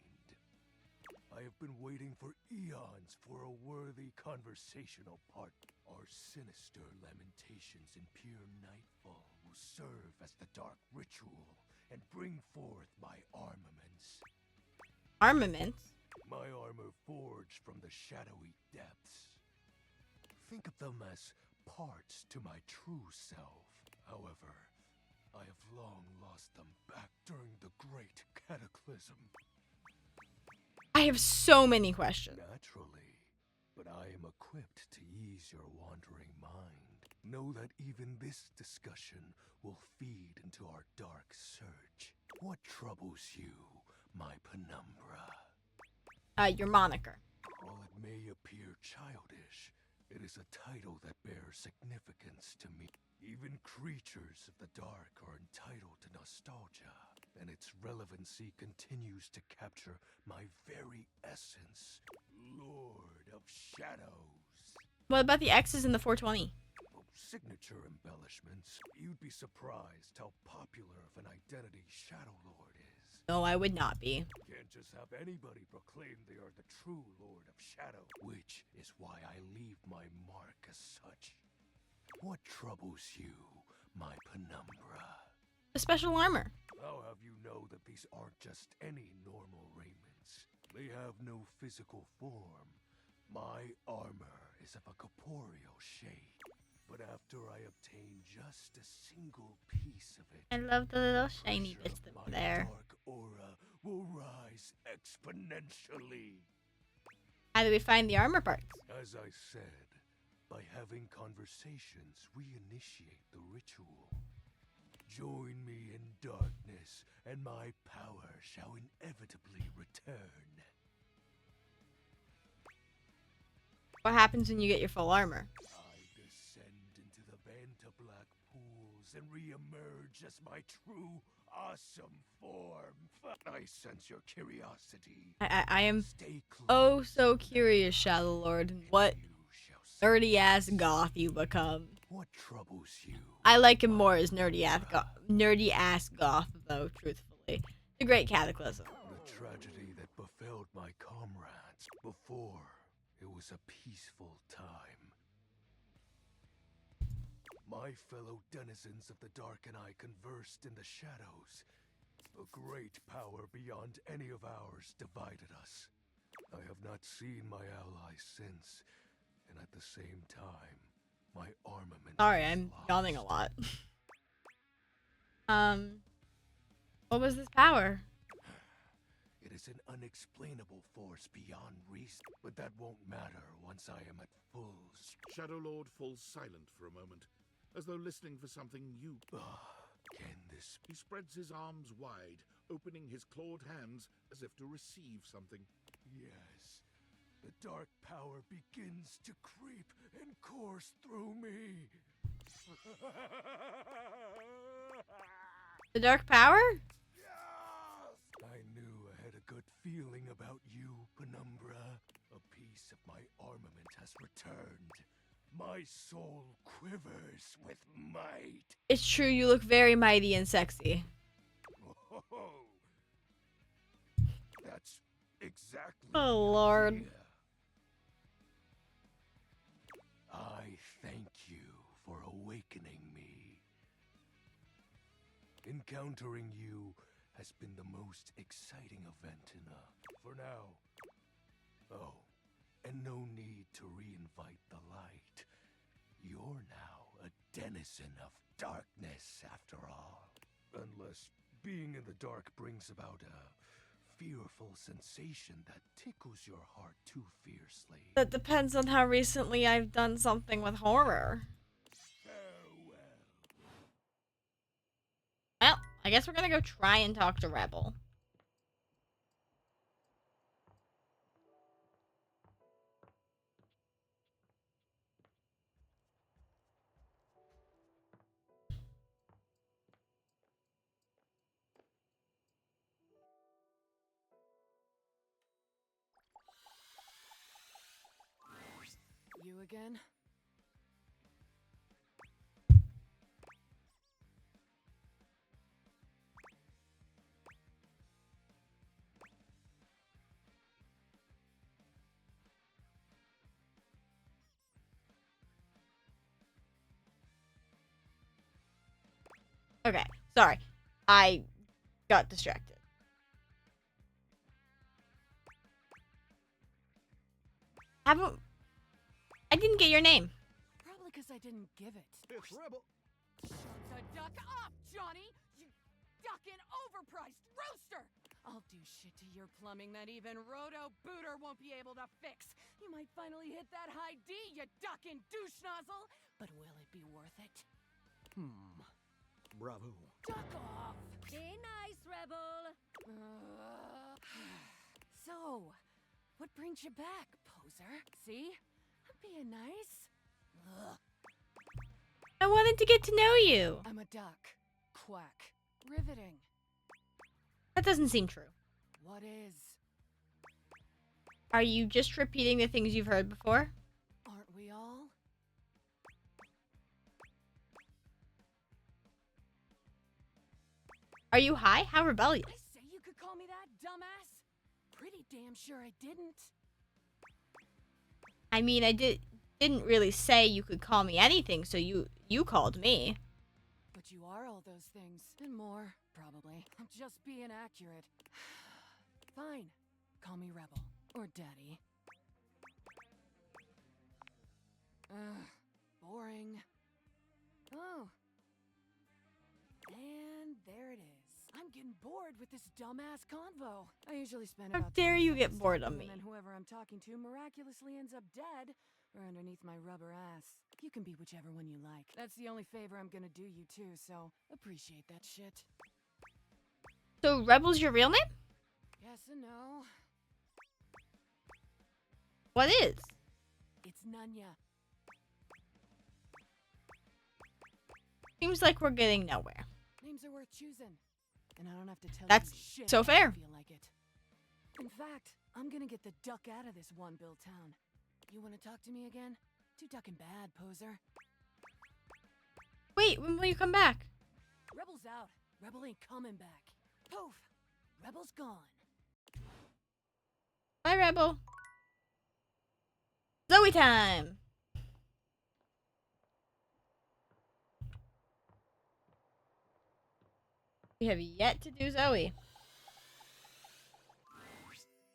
I have been waiting for eons for a worthy conversational part. Our sinister lamentations in pure nightfall will serve as the dark ritual and bring forth my armaments. Armaments? My armor forged from the shadowy depths. Think of them as parts to my true self. However, I have long lost them back during the Great Cataclysm. I have so many questions. Naturally, but I am equipped to ease your wandering mind. Know that even this discussion will feed into our dark search. What troubles you, my penumbra? Your moniker. While it may appear childish, it is a title that bears significance to me. Even creatures of the dark are entitled to nostalgia, and its relevancy continues to capture my very essence. Lord of Shadows. What about the X's in the 420? Signature embellishments. You'd be surprised how popular of an identity Shadow Lord is. No, I would not be. Can't just have anybody proclaim they are the true Lord of Shadow, which is why I leave my mark as such. What troubles you, my penumbra? The special armor. I'll have you know that these aren't just any normal raiments. They have no physical form. My armor is of a corporeal shade. But after I obtain just a single piece of it, I love the little shiny bits that my are there. dark aura will rise exponentially. How do we find the armor parts? As I said, by having conversations, we initiate the ritual. Join me in darkness, and my power shall inevitably return. What happens when you get your full armor? I descend into the Vanta Black pools and re-emerge as my true, awesome form. I sense your curiosity. I am Stay close. oh so curious, Shadow Lord, what nerdy ass goth you become. What troubles you? I like him more as nerdy ass goth, though. Truthfully, the Great Cataclysm. The tragedy that befell my comrades before it was a peaceful time. My fellow denizens of the dark and I conversed in the shadows. A great power beyond any of ours divided us. I have not seen my allies since, and at the same time, my armament. Sorry, I'm yawning a lot. What was this power? It is an unexplainable force beyond reason, but that won't matter once I am at full. Shadow Lord falls silent for a moment, as though listening for something new. Can this? He spreads his arms wide, opening his clawed hands as if to receive something. Yes. The dark power begins to creep and course through me. The dark power? I knew I had a good feeling about you, Penumbra. A piece of my armament has returned. My soul quivers with might. It's true, you look very mighty and sexy. Oh, that's exactly. Oh, Lord. the idea. I thank you for awakening me. Encountering you has been the most exciting event for now. Oh, and no need to reinvite the light. You're now a denizen of darkness, after all. Unless being in the dark brings about a fearful sensation that tickles your heart too fiercely. That depends on how recently I've done something with horror. Well, I guess we're gonna go try and talk to Rebel. You again? Okay, sorry. I got distracted. Haven't... I didn't get your name. Probably because I didn't give it. It's Rebel. Shut the duck up, Johnny! You ducking overpriced rooster! I'll do shit to your plumbing that even Roto Booter won't be able to fix. You might finally hit that high D, you ducking douche nozzle! But will it be worth it? Bravo. Duck off! Be nice, Rebel. So, what brings you back, poser? See? I'm being nice. Ugh. I wanted to get to know you. I'm a duck. Quack. Riveting. That doesn't seem true. What is? Are you just repeating the things you've heard before? Aren't we all? Are you high? How rebellious. I say you could call me that, dumbass. Pretty damn sure I didn't. I mean, I didn't really say you could call me anything, so you called me. But you are all those things, and more, probably. I'm just being accurate. Fine. Call me Rebel. Or Daddy. Ugh. Boring. Oh. And there it is. I'm getting bored with this dumbass convo. I usually spend How about dare 20 you get seconds bored talking, of me. and then whoever I'm talking to miraculously ends up dead or underneath my rubber ass. You can be whichever one you like. That's the only favor I'm gonna do you too, so appreciate that shit. So Rebel's your real name? Yes and no. What is? It's Nunya. Seems like we're getting nowhere. Names are worth choosing. And I don't have to tell That's you shit so if I fair. feel like it. In fact, I'm gonna get the duck out of this one-bill town. You wanna talk to me again? Too ducking bad, poser. Wait, when will you come back? Rebel's out. Rebel ain't coming back. Poof! Rebel's gone. Bye, Rebel. Zoe time! We have yet to do Zoe.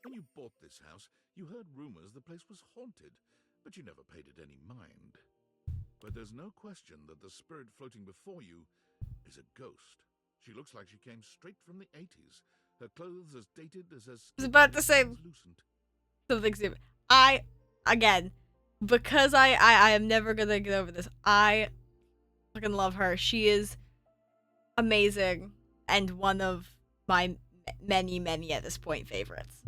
When you bought this house, you heard rumors the place was haunted, but you never paid it any mind. But there's no question that the spirit floating before you is a ghost. She looks like she came straight from the 80s. Her clothes as dated as her skin I was about to say translucent. something stupid. Again, because I am never gonna get over this. I fucking love her. She is amazing and one of my many at this point favorites.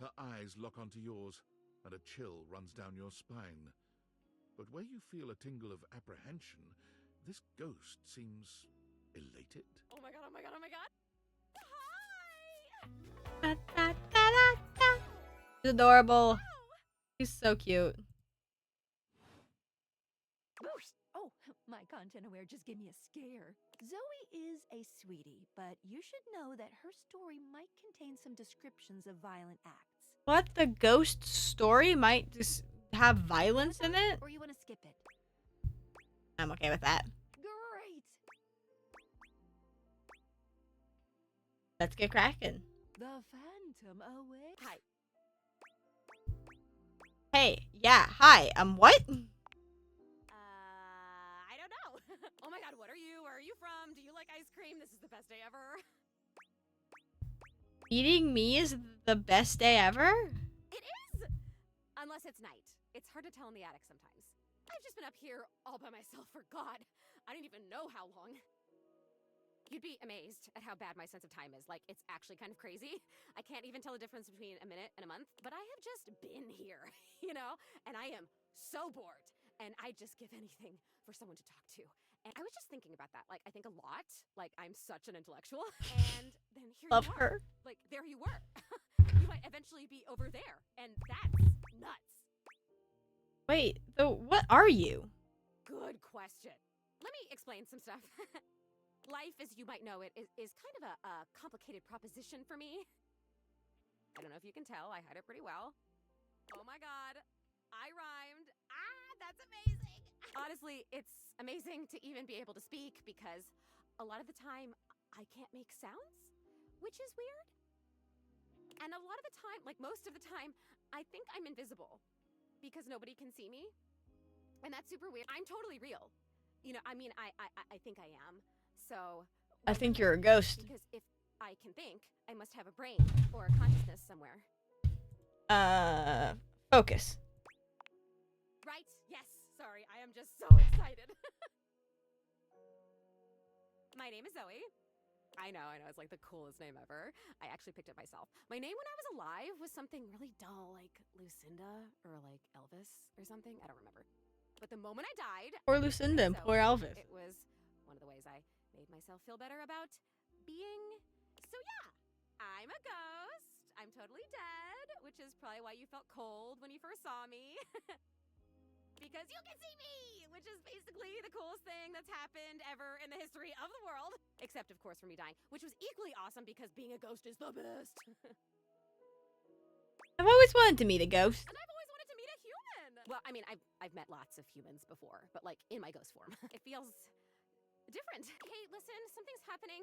Her eyes lock onto yours, and a chill runs down your spine. But where you feel a tingle of apprehension, this ghost seems elated. Oh my god, oh my god, oh my god. Da, da, da, da, da. She's adorable. She's so cute. Oh, my content aware just gave me a scare. Zoe is a sweetie, but you should know that her story might contain some descriptions of violent acts. What? The ghost story might just have violence in it? Or you want to skip it? I'm okay with that. Great! Let's get cracking. The Phantom away. Hi. Hey, yeah, hi. What? I don't know. Oh my god, what are you? Where are you from? Do you like ice cream? This is the best day ever. Meeting me is the best day ever? It is! Unless it's night. It's hard to tell in the attic sometimes. I've just been up here all by myself for God. I don't even know how long. You'd be amazed at how bad my sense of time is. Like, it's actually kind of crazy. I can't even tell the difference between a minute and a month, but I have just been here, you know? And I am so bored. And I just give anything for someone to talk to. And I was just thinking about that. Like, I think a lot. Like, I'm such an intellectual. And then here Love you are. her. Like, there you were. You might eventually be over there. And that's nuts. Wait, so what are you? Good question. Let me explain some stuff. Life, as you might know it, is kind of a complicated proposition for me. I don't know if you can tell, I hide it pretty well. Oh my god, I rhymed. Ah, that's amazing. Honestly, it's amazing to even be able to speak because a lot of the time I can't make sounds, which is weird. And a lot of the time, like most of the time, I think I'm invisible because nobody can see me. And that's super weird. I'm totally real. You know, I mean, I think I am. So I think you're a ghost. because if I can think, I must have a brain or a consciousness somewhere. Focus. Right? Yes. Sorry, I am just so excited. My name is Zoe. I know, it's like the coolest name ever. I actually picked it myself. My name when I was alive was something really dull, like Lucinda or like Elvis or something. I don't remember. But the moment I died, Poor Lucinda and poor Elvis. it was one of the ways I made myself feel better about being. So yeah, I'm a ghost. I'm totally dead, which is probably why you felt cold when you first saw me. Because you can see me, which is basically the coolest thing that's happened ever in the history of the world. Except, of course, for me dying, which was equally awesome because being a ghost is the best. I've always wanted to meet a ghost. And I've always wanted to meet a human. Well, I mean, I've met lots of humans before, but like in my ghost form. It feels different. Hey, listen, something's happening.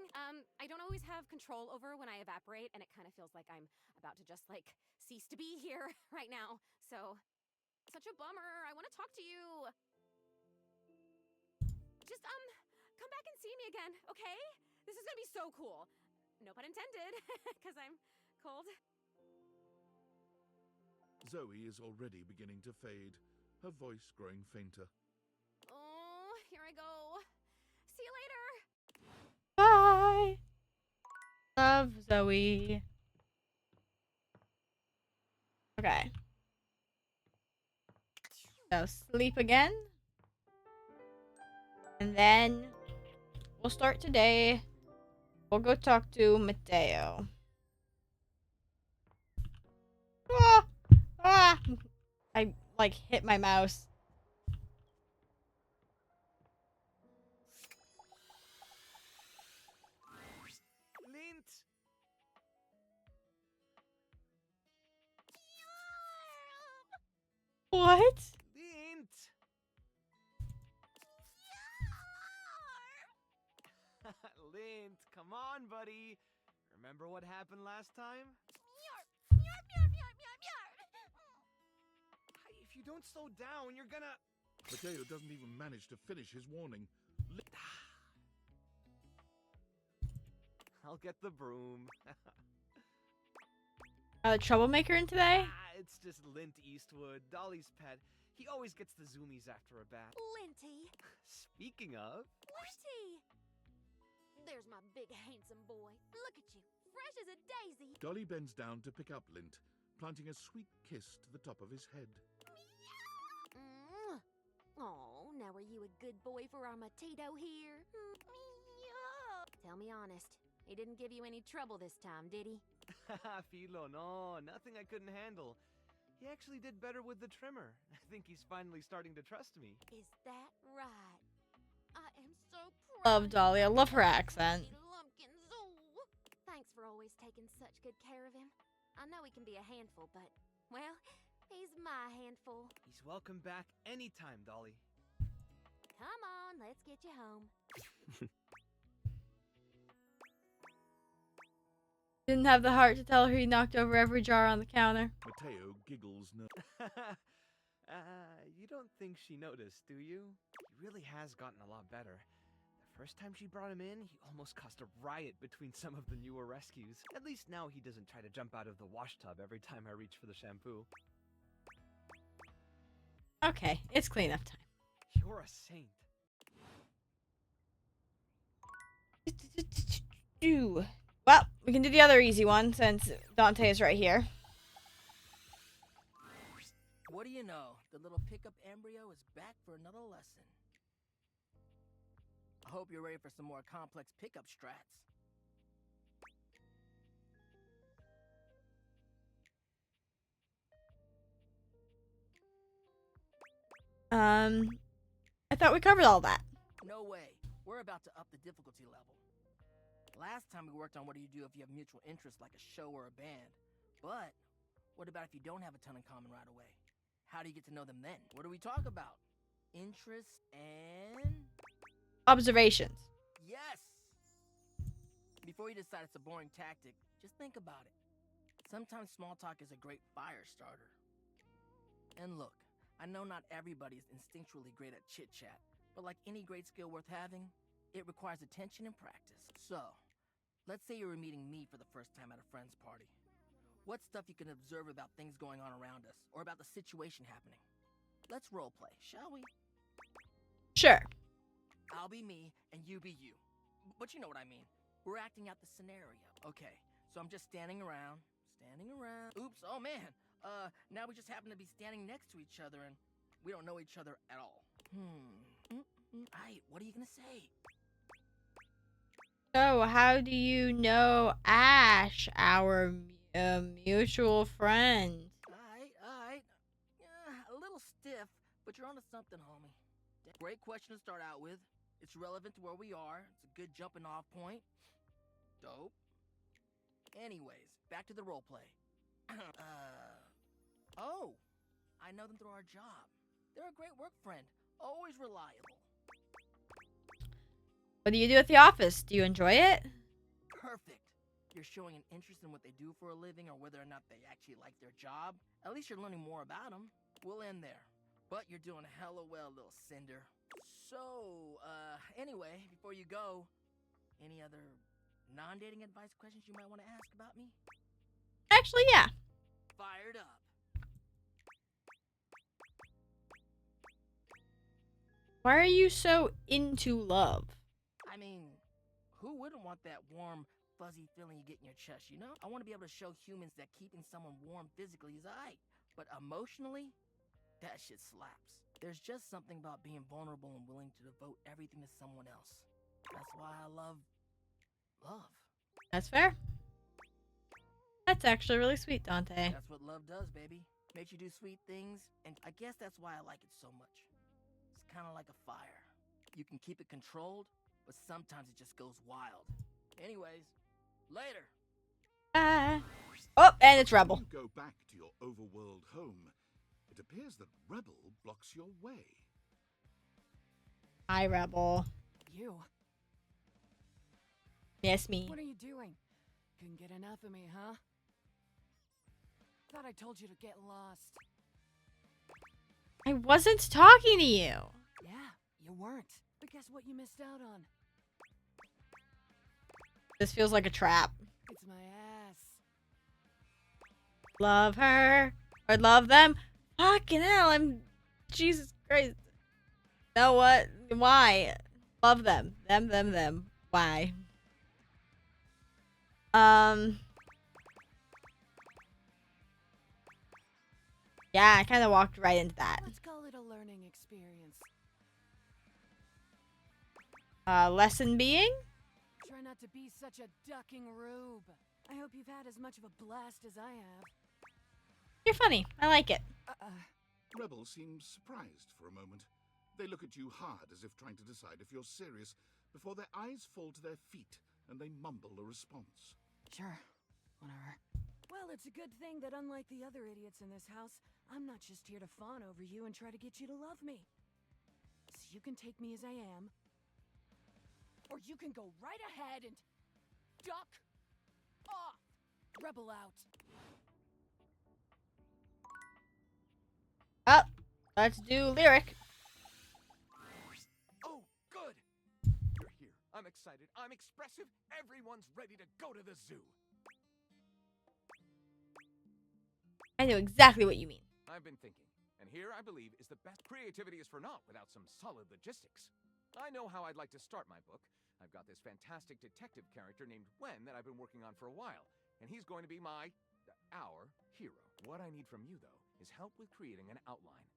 I don't always have control over when I evaporate, and it kind of feels like I'm about to just like cease to be here right now. So, such a bummer. I want to talk to you. Just come back and see me again, okay? This is gonna be so cool. No pun intended, because I'm cold. Zoe is already beginning to fade, her voice growing fainter. Oh, here I go. See you later. Bye. Love, Zoe. Okay. So sleep again. And then we'll start today. We'll go talk to Mateo. Ah! Ah! I like hit my mouse. Lint! What? Lint! Lint, come on, buddy. Remember what happened last time? If you don't slow down, you're gonna... Mateo doesn't even manage to finish his warning. I'll get the broom. A troublemaker in today? It's just Lint Eastwood, Dolly's pet. He always gets the zoomies after a bath. Linty. Speaking of... Linty! There's my big handsome boy. Look at you, fresh as a daisy. Dolly bends down to pick up Lint, planting a sweet kiss to the top of his head. Oh, now are you a good boy for our Matito here? Tell me honest, he didn't give you any trouble this time, did he? Filo, no, nothing I couldn't handle. He actually did better with the trimmer. I think he's finally starting to trust me. Is that right? I am so proud. Love Dolly. I love her accent. Thanks for always taking such good care of him. I know he can be a handful, but, well, he's my handful. He's welcome back anytime, Dolly. Come on, let's get you home. Didn't have the heart to tell her he knocked over every jar on the counter. Mateo giggles You don't think she noticed, do you? He really has gotten a lot better. The first time she brought him in, he almost caused a riot between some of the newer rescues. At least now he doesn't try to jump out of the wash tub every time I reach for the shampoo. Okay, it's cleanup time. You're a saint. Well, we can do the other easy one since Dante is right here. What do you know? The little pickup embryo is back for another lesson. I hope you're ready for some more complex pickup strats. I thought we covered all that. No way. We're about to up the difficulty level. Last time we worked on what do you do if you have mutual interests like a show or a band. But what about if you don't have a ton in common right away? How do you get to know them then? What do we talk about? Interests and... Observations. Yes! Before you decide it's a boring tactic, just think about it. Sometimes small talk is a great fire starter. And look, I know not everybody is instinctually great at chit-chat, but like any great skill worth having, it requires attention and practice. So, let's say you were meeting me for the first time at a friend's party. What's stuff you can observe about things going on around us, or about the situation happening? Let's roleplay, shall we? Sure. I'll be me, and you be you. But you know what I mean. We're acting out the scenario. Okay, so I'm just standing around. Oops, oh man. Now we just happen to be standing next to each other, and we don't know each other at all. Aight, what are you gonna say? So, how do you know Ash, our mutual friend? Alright. Yeah, a little stiff, but you're onto something, homie. Great question to start out with. It's relevant to where we are. It's a good jumping off point. Dope. Anyways, back to the roleplay. Oh, I know them through our job. They're a great work friend, always reliable. What do you do at the office? Do you enjoy it? Perfect. You're showing an interest in what they do for a living or whether or not they actually like their job. At least you're learning more about them. We'll end there. But you're doing hella well, little Cinder. So, anyway, before you go, any other non-dating advice questions you might want to ask about me? Actually, yeah. Fired up. Why are you so into love? I mean, who wouldn't want that warm, fuzzy feeling you get in your chest, you know? I want to be able to show humans that keeping someone warm physically is aight, but emotionally, that shit slaps. There's just something about being vulnerable and willing to devote everything to someone else. That's why I love love. That's fair. That's actually really sweet, Dante. That's what love does, baby. Makes you do sweet things, and I guess that's why I like it so much. It's kind of like a fire. You can keep it controlled, but sometimes it just goes wild. Anyways, later. Oh, and it's Rebel. When you go back to your overworld home, it appears that Rebel blocks your way. Hi, Rebel. You. Yes, me. What are you doing? Couldn't get enough of me, huh? Thought I told you to get lost. I wasn't talking to you. Yeah, you weren't. But guess what you missed out on? This feels like a trap. It's my ass. Love her. Or love them. Fucking hell, Jesus Christ. You know what? Why? Love them. Them. Why? Yeah, I kind of walked right into that. Let's call it a learning experience. Lesson being? Try not to be such a ducking rube. I hope you've had as much of a blast as I have. You're funny. I like it. Rebel seems surprised for a moment. They look at you hard as if trying to decide if you're serious before their eyes fall to their feet and they mumble a response. Sure. Whatever. Well, it's a good thing that unlike the other idiots in this house, I'm not just here to fawn over you and try to get you to love me. So you can take me as I am, or you can go right ahead and duck off. Rebel out. Oh, let's do lyric. Oh, good! You're here. I'm excited. I'm expressive. Everyone's ready to go to the zoo. I know exactly what you mean. I've been thinking, and here I believe is the best. Creativity is for naught without some solid logistics. I know how I'd like to start my book. I've got this fantastic detective character named Wen that I've been working on for a while, and he's going to be our hero. What I need from you, though, is help with creating an outline.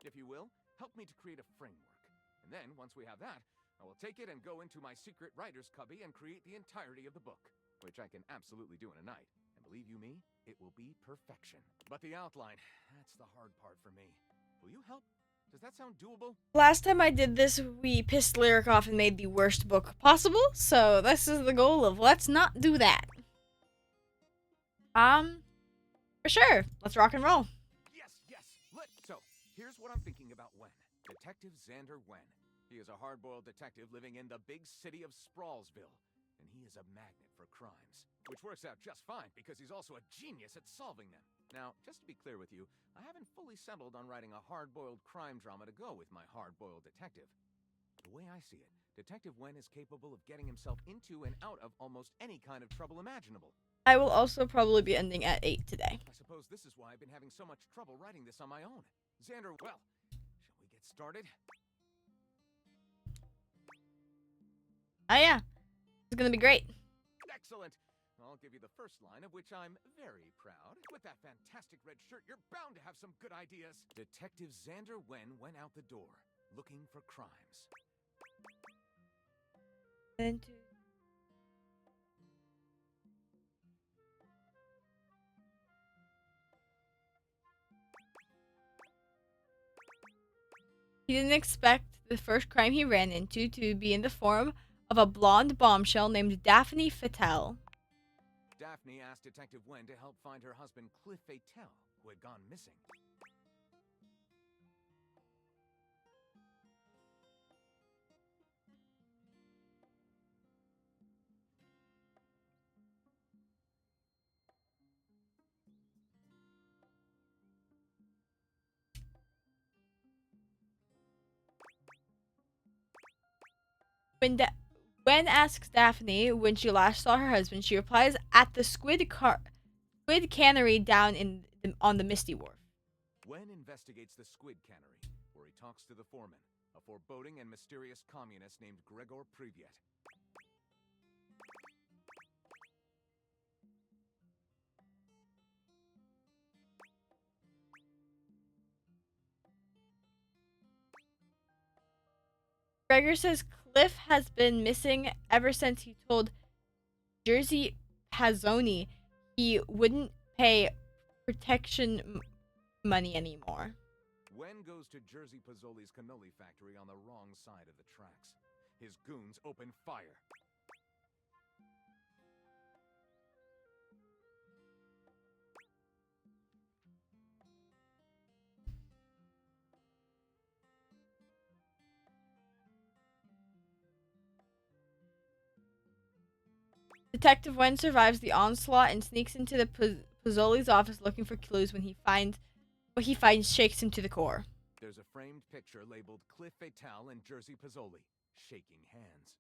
If you will, help me to create a framework. And then, once we have that, I will take it and go into my secret writer's cubby and create the entirety of the book, which I can absolutely do in a night. And believe you me, it will be perfection. But the outline, that's the hard part for me. Will you help? Does that sound doable? Last time I did this, we pissed lyric off and made the worst book possible, so this is the goal of let's not do that. For sure. Let's rock and roll. Yes. So, here's what I'm thinking about Wen. Detective Xander Wen. He is a hard-boiled detective living in the big city of Sprawlsville. and he is a magnet for crimes. Which works out just fine, because he's also a genius at solving them. Now, just to be clear with you, I haven't fully settled on writing a hard-boiled crime drama to go with my hard-boiled detective. The way I see it, Detective Wen is capable of getting himself into and out of almost any kind of trouble imaginable. I will also probably be ending at 8 today. I suppose this is why I've been having so much trouble writing this on my own. Xander, well, shall we get started? Oh yeah, it's gonna be great. Excellent! I'll give you the first line, of which I'm very proud. With that fantastic red shirt, you're bound to have some good ideas. Detective Xander Wen went out the door, looking for crimes. He didn't expect the first crime he ran into to be in the form of a blonde bombshell named Daphne Fatale. Daphne asked Detective Wen to help find her husband Cliff Fatale, who had gone missing. When asks Daphne when she last saw her husband, she replies at the Squid Cannery down on the Misty Wharf. Wen investigates the Squid Cannery, where he talks to the foreman, a foreboding and mysterious communist named Gregor Privyet. Gregor says Cliff has been missing ever since he told Jerzy Pazzoni he wouldn't pay protection money anymore. Wen goes to Jerzy Pazzoli's cannoli factory on the wrong side of the tracks. His goons open fire. Detective Wen survives the onslaught and sneaks into the Pazzoli's office looking for clues. When what he finds shakes him to the core. There's a framed picture labeled Cliff Fatale and Jerzy Pazzoli, shaking hands.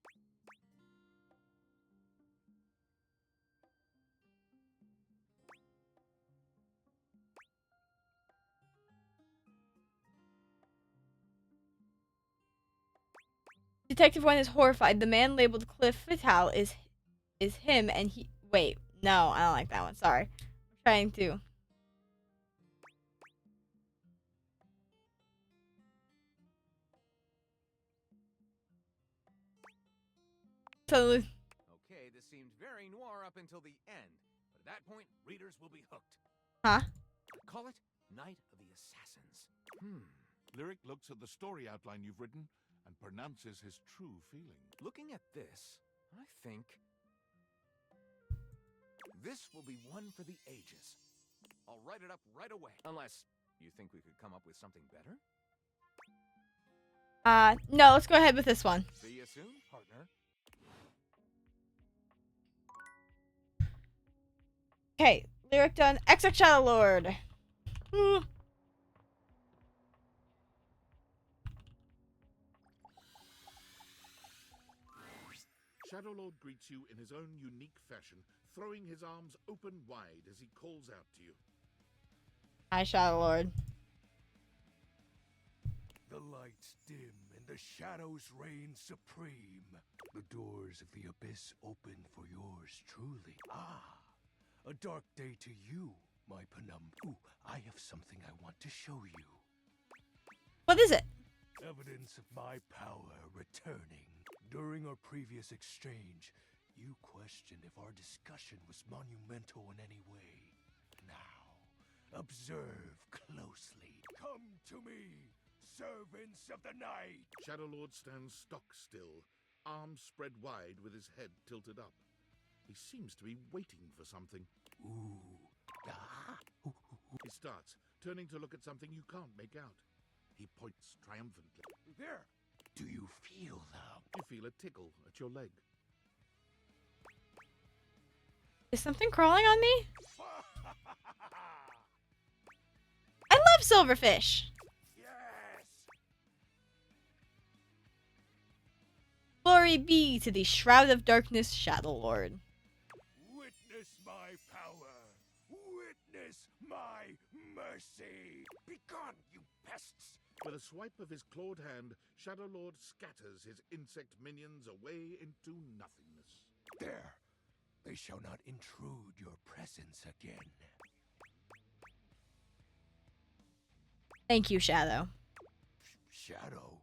Detective Wen is horrified. The man labeled Cliff Fatale is him, and he. Wait, no, I don't like that one. Sorry, I'm trying to. So. Okay, this seemed very noir up until the end, but at that point, readers will be hooked. Huh? Call it Night of the Assassins. Lyric looks at the story outline you've written and pronounces his true feeling. Looking at this, I think this will be one for the ages. I'll write it up right away. Unless you think we could come up with something better? No, let's go ahead with this one. See you soon, partner. Okay, lyric done. XX Shadow Lord. Shadowlord greets you in his own unique fashion, throwing his arms open wide as he calls out to you. Hi, Shadow Lord. The lights dim and the shadows reign supreme. The doors of the abyss open for yours truly. A dark day to you, my Penumbra. Ooh, I have something I want to show you. What is it? Evidence of my power returning. During our previous exchange, you questioned if our discussion was monumental in any way. Now, observe closely. Come to me, servants of the night! Shadowlord stands stock still, arms spread wide with his head tilted up. He seems to be waiting for something. He starts, turning to look at something you can't make out. He points triumphantly. There! Do you feel them? You feel a tickle at your leg. Is something crawling on me? I love silverfish. Glory be to the Shroud of Darkness Shadow Lord. Witness my power. Witness my mercy. Begone, you pests. With a swipe of his clawed hand, Shadow Lord scatters his insect minions away into nothingness. There. They shall not intrude your presence again. Thank you, Shadow. Shadow?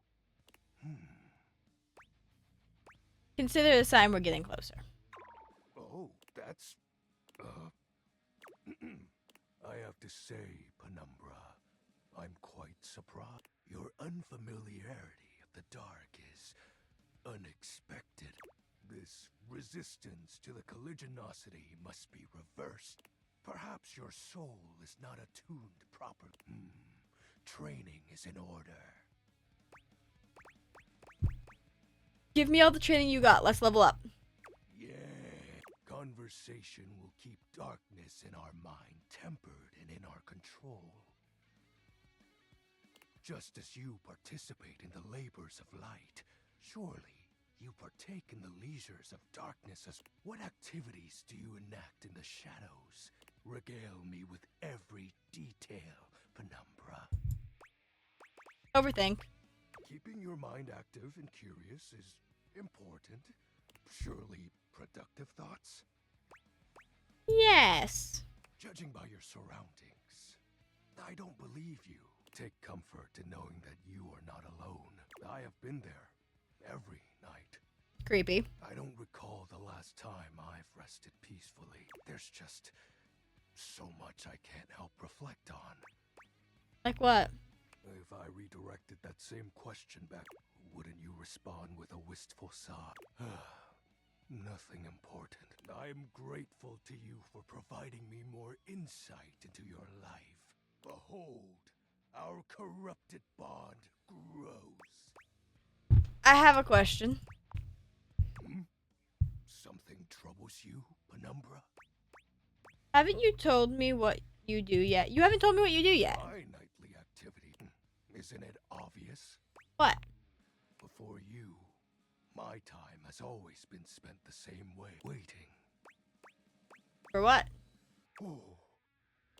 Consider the sign we're getting closer. Oh, that's... I have to say, Penumbra, I'm quite surprised. Your unfamiliarity of the dark is unexpected. This resistance to the colligiosity must be reversed. Perhaps your soul is not attuned properly. Training is in order. Give me all the training you got. Let's level up. Yeah. Conversation will keep darkness in our mind tempered and in our control. Just as you participate in the labors of light, surely you partake in the leisures of darkness as... What activities do you enact in the shadows? Regale me with every detail, Penumbra. Overthink. Keeping your mind active and curious is important. Surely productive thoughts? Yes. Judging by your surroundings, I don't believe you. Take comfort in knowing that you are not alone. I have been there every night. Creepy. I don't recall the last time I've rested peacefully. There's just so much I can't help reflect on. Like what? If I redirected that same question back, wouldn't you respond with a wistful sigh? Nothing important. I am grateful to you for providing me more insight into your life. Behold, our corrupted bond grows. I have a question. Something troubles you, Penumbra? Haven't you told me what you do yet? You haven't told me what you do yet. My nightly activity. Isn't it obvious? What? Before you, my time has always been spent the same way, waiting. For what?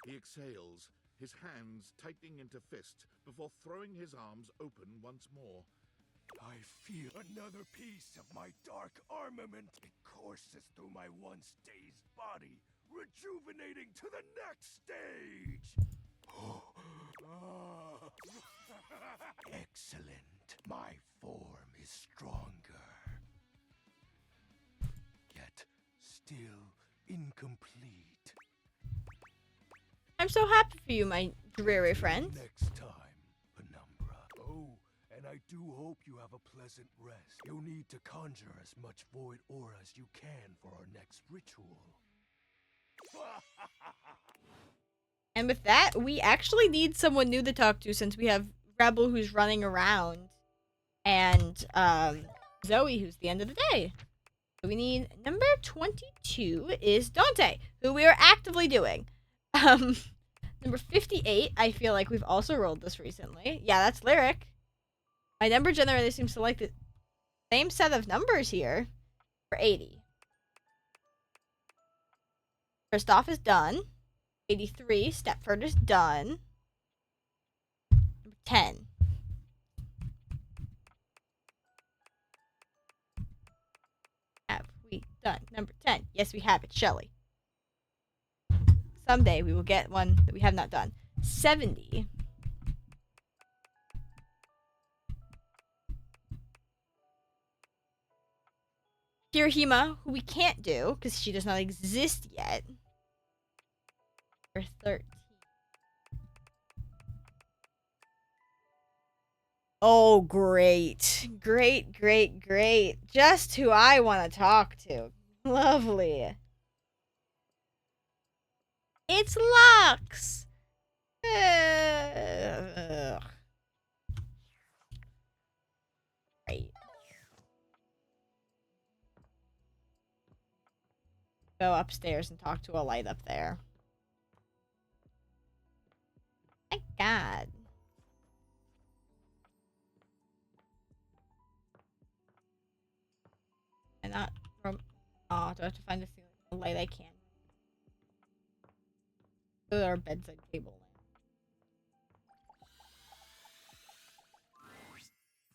He exhales, his hands tightening into fists before throwing his arms open once more. I feel another piece of my dark armament. It courses through my once dazed body, rejuvenating to the next stage. Excellent. My form is stronger. Yet still incomplete. I'm so happy for you, my dreary friend. Next time, Penumbra. Oh, and I do hope you have a pleasant rest. You'll need to conjure as much void aura as you can for our next ritual. And with that, we actually need someone new to talk to since we have Rebel who's running around and Zoe who's the end of the day. So we need number 22 is Dante, who we are actively doing. Number 58, I feel like we've also rolled this recently. Yeah, that's Lyric. My number generator seems to like the same set of numbers here for 80. Kristoff is done. 83, Stepford is done. Number 10. Have we done number 10? Yes, we have it, Shelly. Someday we will get one that we have not done. 70. Kirihima, who we can't do because she does not exist yet. Number 13. Oh, great. Great, great, great. Just who I want to talk to. Lovely. It's Lux! Right. go upstairs and talk to a light up there. My God. And not from. Oh, do I have to find the light I can? Go to our bedside table.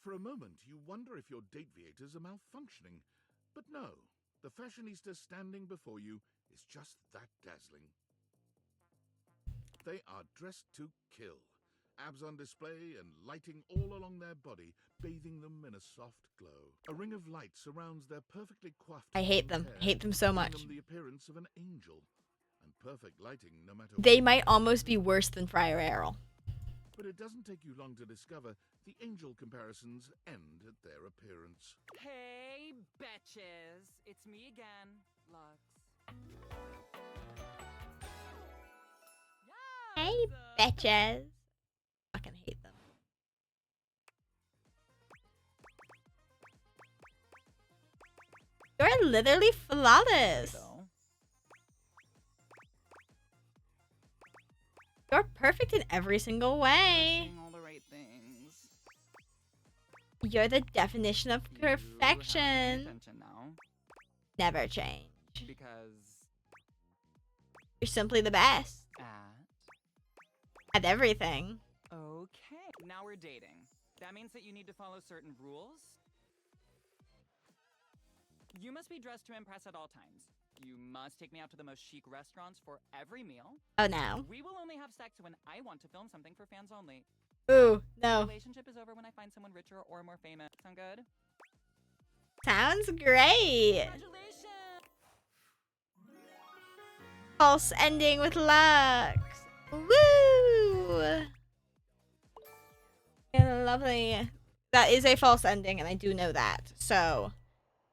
For a moment, you wonder if your Dateviators are malfunctioning. But no, the fashionista standing before you is just that dazzling. They are dressed to kill. Abs on display and lighting all along their body, bathing them in a soft glow. A ring of light surrounds their perfectly coiffed I hate blonde them. hair, I hate them so giving much. them the appearance of an angel. And perfect lighting no matter They what. might almost be worse than Friar Errol. But it doesn't take you long to discover the angel comparisons end at their appearance. Hey, betches. It's me again, Lux. Hey, bitches. Fucking hate them. You're literally flawless. You're perfect in every single way. Saying all the right things. You're the definition of You have my perfection. attention now. Never change. Because You're simply the best at everything. Okay, now we're dating. That means that you need to follow certain rules. You must be dressed to impress at all times. You must take me out to the most chic restaurants for every meal. Oh, no. We will only have sex when I want to film something for fans only. Ooh, The no. relationship is over when I find someone richer or more famous. Sound good? Sounds great. Congratulations! False ending with Lux. Woo! Yeah, lovely. That is a false ending, and I do know that. So,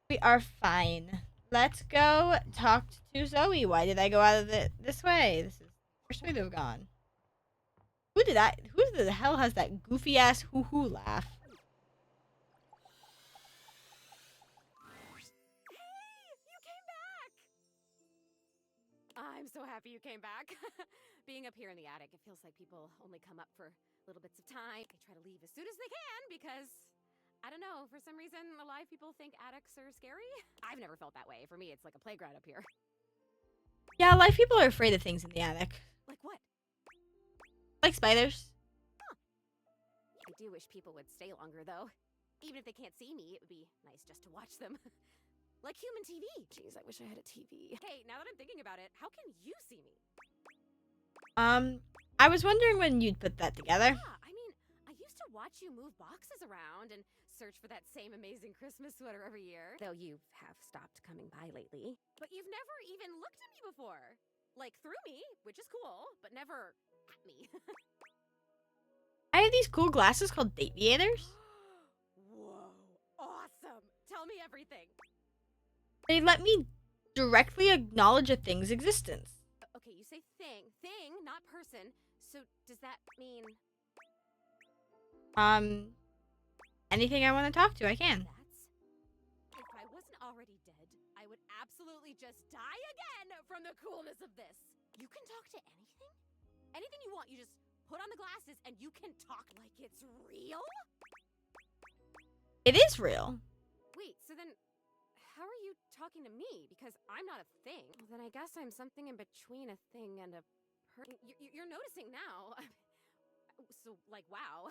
we are fine. Let's go talk to Zoe. Why did I go out of this way? This is the first way to have gone. Who the hell has that goofy ass hoo-hoo laugh? I'm so happy you came back. Being up here in the attic, it feels like people only come up for little bits of time. They try to leave as soon as they can because, I don't know, for some reason, a lot of people think attics are scary. I've never felt that way. For me, it's like a playground up here. Yeah, a lot of people are afraid of things in the attic. Like what? Like spiders. I do wish people would stay longer, though. Even if they can't see me, it would be nice just to watch them. Like human TV. Jeez, I wish I had a TV. Hey, now that I'm thinking about it, how can you see me? I was wondering when you'd put that together. Yeah, I mean, I used to watch you move boxes around and search for that same amazing Christmas sweater every year. Though you have stopped coming by lately. But you've never even looked at me before. Like, through me, which is cool, but never at me. I have these cool glasses called Dateviators. Whoa, awesome. Tell me everything. They let me directly acknowledge a thing's existence. Okay, you say thing, not person. So does that mean Anything I want to talk to, I can. if I wasn't already dead, I would absolutely just die again from the coolness of this. You can talk to anything? Anything you want, you just put on the glasses and you can talk like it's real? It is real. Wait, so then how are you talking to me? Because I'm not a thing. Well, then I guess I'm something in between a thing and a person. You're noticing now. So, like, wow.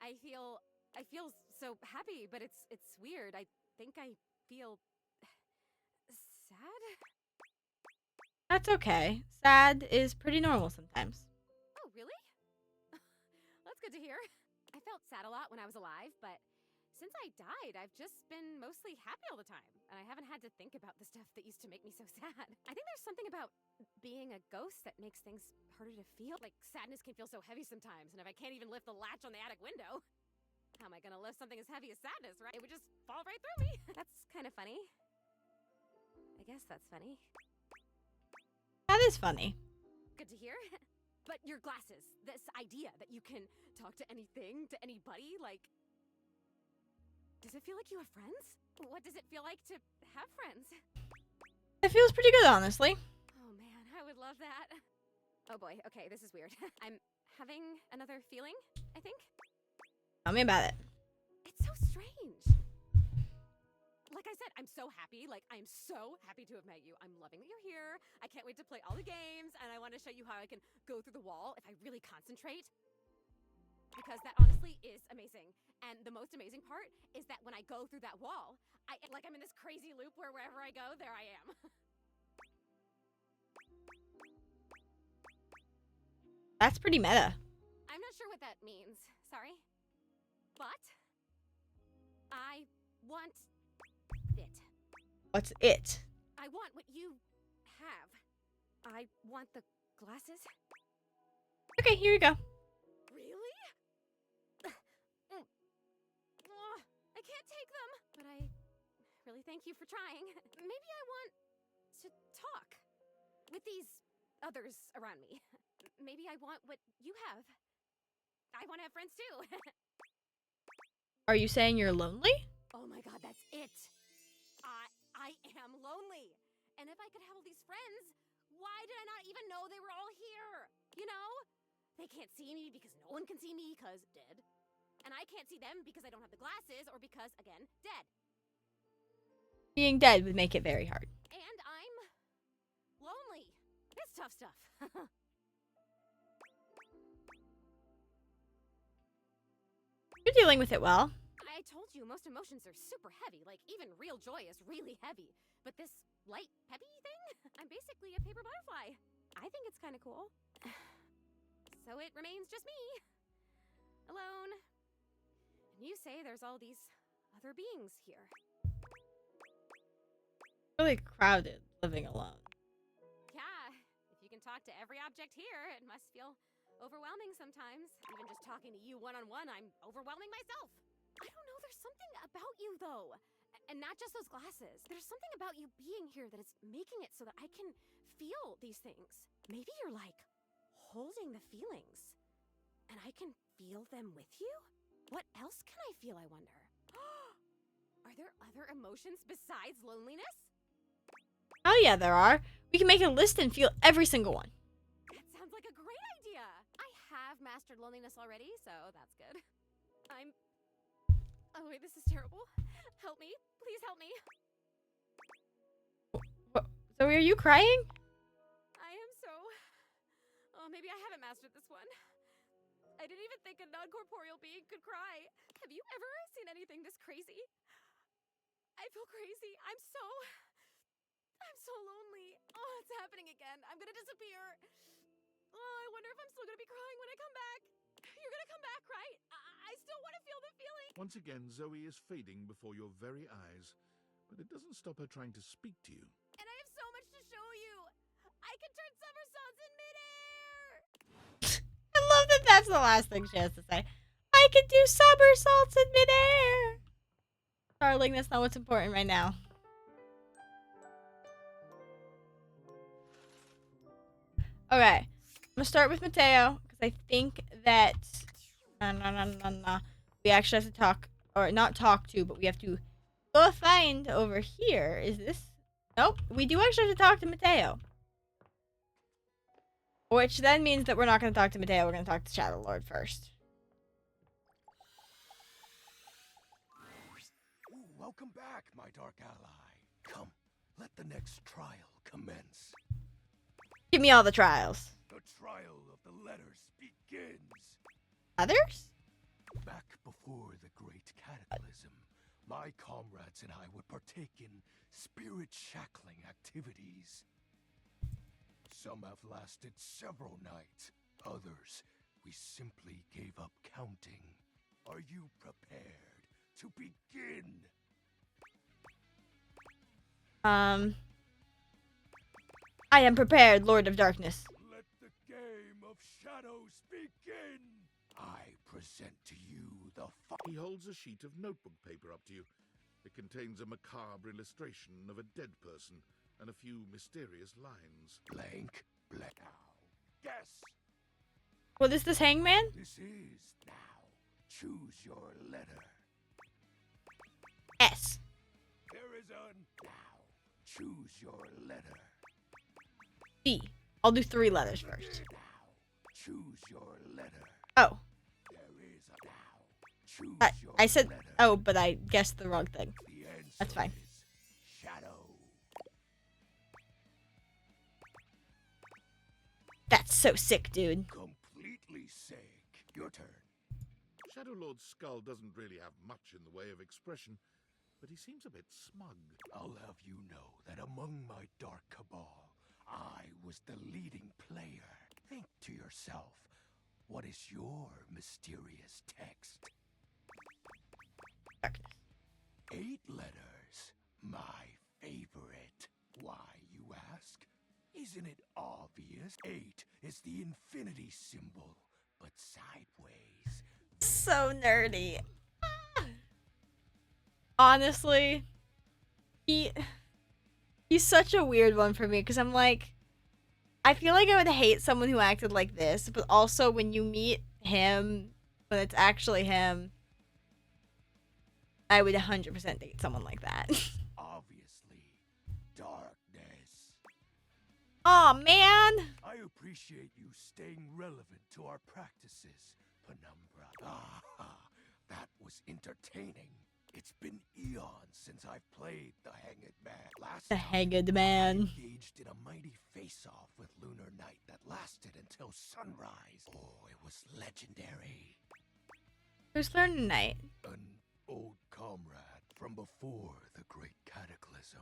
I feel so happy, but it's weird. I think I feel sad. That's okay. Sad is pretty normal sometimes. Oh, really? That's good to hear. I felt sad a lot when I was alive, but since I died, I've just been mostly happy all the time, and I haven't had to think about the stuff that used to make me so sad. I think there's something about being a ghost that makes things harder to feel. Like, sadness can feel so heavy sometimes, and if I can't even lift the latch on the attic window, how am I gonna lift something as heavy as sadness, right? It would just fall right through me. That's kind of funny. I guess that's funny. That is funny. Good to hear. But your glasses, this idea that you can talk to anything, to anybody, like, does it feel like you have friends? What does it feel like to have friends? It feels pretty good, honestly. Oh man, I would love that. Oh boy, okay, this is weird. I'm having another feeling, I think. Tell me about it. It's so strange. Like I said, I'm so happy. Like, I'm so happy to have met you. I'm loving that you're here. I can't wait to play all the games, and I want to show you how I can go through the wall if I really concentrate. Because that honestly is amazing. And the most amazing part is that when I go through that wall, I'm in this crazy loop where wherever I go, there I am. That's pretty meta. I'm not sure what that means. Sorry. But I want it. What's it? I want what you have. I want the glasses. Okay, here you go. Really? I can't take them. But I really thank you for trying. Maybe I want to talk with these others around me. Maybe I want what you have. I want to have friends too. Are you saying you're lonely? Oh my god, that's it. I am lonely. And if I could have all these friends, why did I not even know they were all here? You know? They can't see me because no one can see me because dead. And I can't see them because I don't have the glasses or because, again, dead. Being dead would make it very hard. And I'm lonely. It's tough stuff. You're dealing with it well. I told you, most emotions are super heavy. Like, even real joy is really heavy. But this light, peppy thing? I'm basically a paper butterfly. I think it's kind of cool. So it remains just me. Alone. And you say there's all these other beings here. Really crowded living alone. Yeah, if you can talk to every object here, it must feel overwhelming sometimes. Even just talking to you one-on-one, I'm overwhelming myself. I don't know, there's something about you, though. And not just those glasses. There's something about you being here that is making it so that I can feel these things. Maybe you're, like, holding the feelings. And I can feel them with you? What else can I feel, I wonder? Are there other emotions besides loneliness? Oh yeah, there are. We can make a list and feel every single one. That sounds like a great idea. I have mastered loneliness already, so that's good. Oh wait, this is terrible. Help me. Please help me. What? Zoe, are you crying? I am so... Oh, maybe I haven't mastered this one. I didn't even think a non-corporeal being could cry. Have you ever seen anything this crazy? I feel crazy. I'm so lonely. Oh, it's happening again. I'm gonna disappear. Oh, I wonder if I'm still gonna be crying when I come back. You're gonna come back, right? I still want to feel the feeling. Once again, Zoe is fading before your very eyes, but it doesn't stop her trying to speak to you. And I have so much to show you. I can turn somersaults in midair. I love that that's the last thing she has to say. I can do somersaults in midair. Darling, that's not what's important right now. Okay, I'm gonna start with Mateo because I think that we actually have to talk, or not talk to, but we have to go find over here. Is this? Nope. We do actually have to talk to Mateo, which then means that we're not gonna talk to Mateo. We're gonna talk to Shadow Lord first. Ooh, welcome back, my dark ally. Come, let the next trial commence. Give me all the trials. The trial of the letters begins. Others? Back before the great cataclysm, my comrades and I would partake in spirit-shackling activities. Some have lasted several nights. Others, we simply gave up counting. Are you prepared to begin? I am prepared, Lord of Darkness. Let the game of shadows begin. I present to you the He holds a sheet of notebook paper up to you. It contains a macabre illustration of a dead person and a few mysterious lines. Blank. Now, guess. What is this, Hangman? This is now. Choose your letter. S. There is a now. Choose your letter. D. I'll do 3 letters first. Choose your letter. Oh. There is a now. Choose I your said letter. oh, but I guessed the wrong thing. The answer That's fine. is shadow. That's so sick, dude. Completely sick. Your turn. Shadow Lord's skull doesn't really have much in the way of expression, but he seems a bit smug. I'll have you know that among my dark cabal, I was the leading player. Think to yourself, what is your mysterious text? Darkness. 8 letters. My favorite. Why, you ask? Isn't it obvious? 8 is the infinity symbol, but sideways. So nerdy. Honestly, he's such a weird one for me because I'm like, I feel like I would hate someone who acted like this, but also when you meet him, when it's actually him, I would 100% date someone like that. Obviously, darkness. Aw, man. I appreciate you staying relevant to our practices, Penumbra. Ah, that was entertaining. It's been eons since I've played the Hanged Man. The Hanged Man. Engaged in a mighty face-off with Lunar Knight that lasted until sunrise. Oh, it was legendary. Who's learning night? An old comrade from before the Great Cataclysm.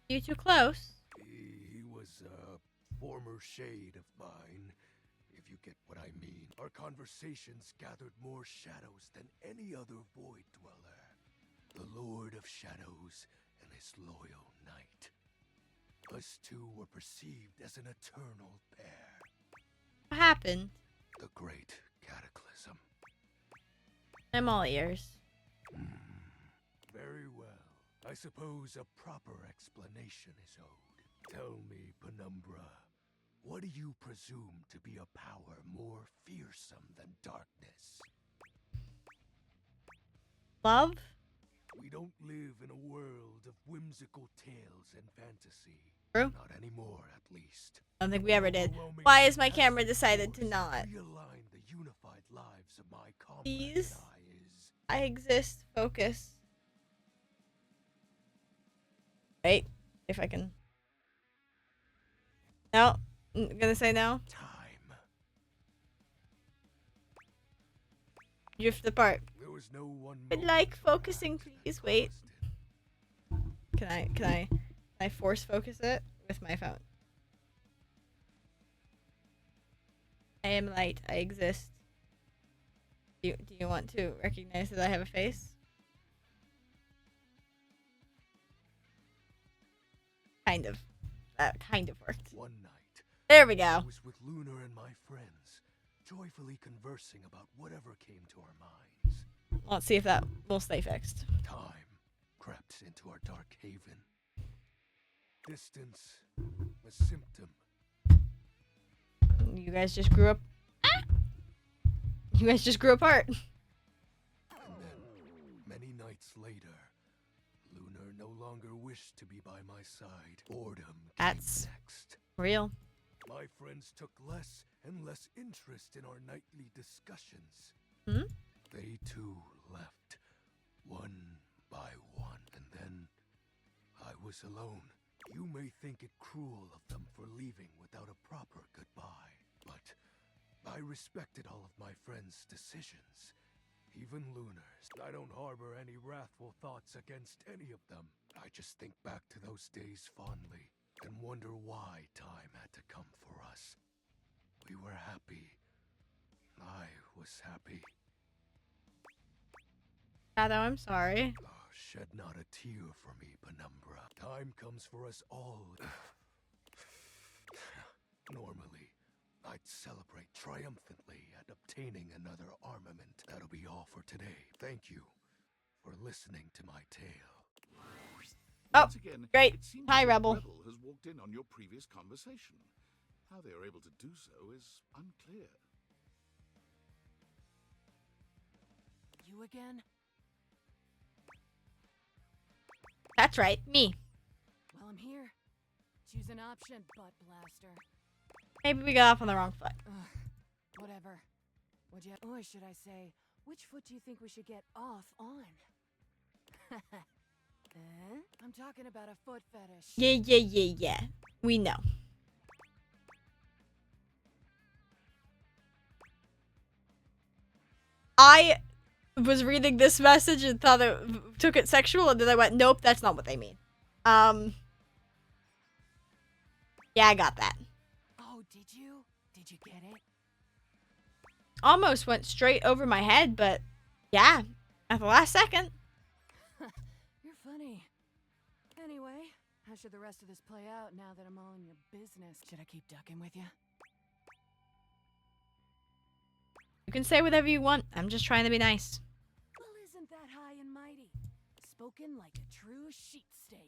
You too close. He was a former shade of mine, if you get what I mean. Our conversations gathered more shadows than any other Void Dweller. The Lord of Shadows and his loyal knight. Us two were perceived as an eternal pair. What happened? The Great Cataclysm. I'm all ears. Very well. I suppose a proper explanation is owed. Tell me, Penumbra, what do you presume to be a power more fearsome than darkness? Love? We don't live in a world of whimsical tales and fantasy. True. Not anymore, at least. I don't think we ever did. Why has my camera decided to not? Realign the unified lives of my comrade Please. and I is... I exist. Focus. Wait. If I can. No. I'm gonna say no. Time. Drift apart. There was no one I'd like focusing, please. Wait. Can I force focus it with my phone? I am light. I exist. Do you want to recognize that I have a face? Kind of. That kind of worked. One night. There we I go. was with Lunar and my friends, joyfully conversing about whatever came to our minds. Let's see if that will stay fixed. Time crept into our dark haven. Distance, a symptom. You guys just grew up. Ah! You guys just grew apart. And then, many nights later, Lunar no longer wished to be by my side. Boredom That's came next. real. My friends took less and less interest in our nightly discussions. Hmm? They too left, one by one, and then I was alone. You may think it cruel of them for leaving without a proper goodbye, but I respected all of my friends' decisions, even Lunar's. I don't harbor any wrathful thoughts against any of them. I just think back to those days fondly and wonder why time had to come for us. We were happy. I was happy. Shadow, I'm sorry. Oh, shed not a tear for me, Penumbra. Time comes for us all. Normally, I'd celebrate triumphantly at obtaining another armament. That'll be all for today. Thank you for listening to my tale. Oh, Once again, great. it seems Hi, that a Rebel. rebel has walked in on your previous conversation. How they are able to do so is unclear. You again? That's right, me. While I'm here, choose an option, butt blaster. Maybe we got off on the wrong foot. Whatever. Would you? Or should I say, which foot do you think we should get off on? I'm talking about a foot fetish. Yeah. We know. I was reading this message and thought it took it sexual, and then I went, nope, that's not what they mean. Yeah, I got that. Oh, did you? Did you get it? Almost went straight over my head, but yeah, at the last second. You're funny. Anyway, how should the rest of this play out now that I'm all in your business? Should I keep ducking with you? You can say whatever you want. I'm just trying to be nice. Well, isn't that high and mighty? Spoken like a true sheet stain.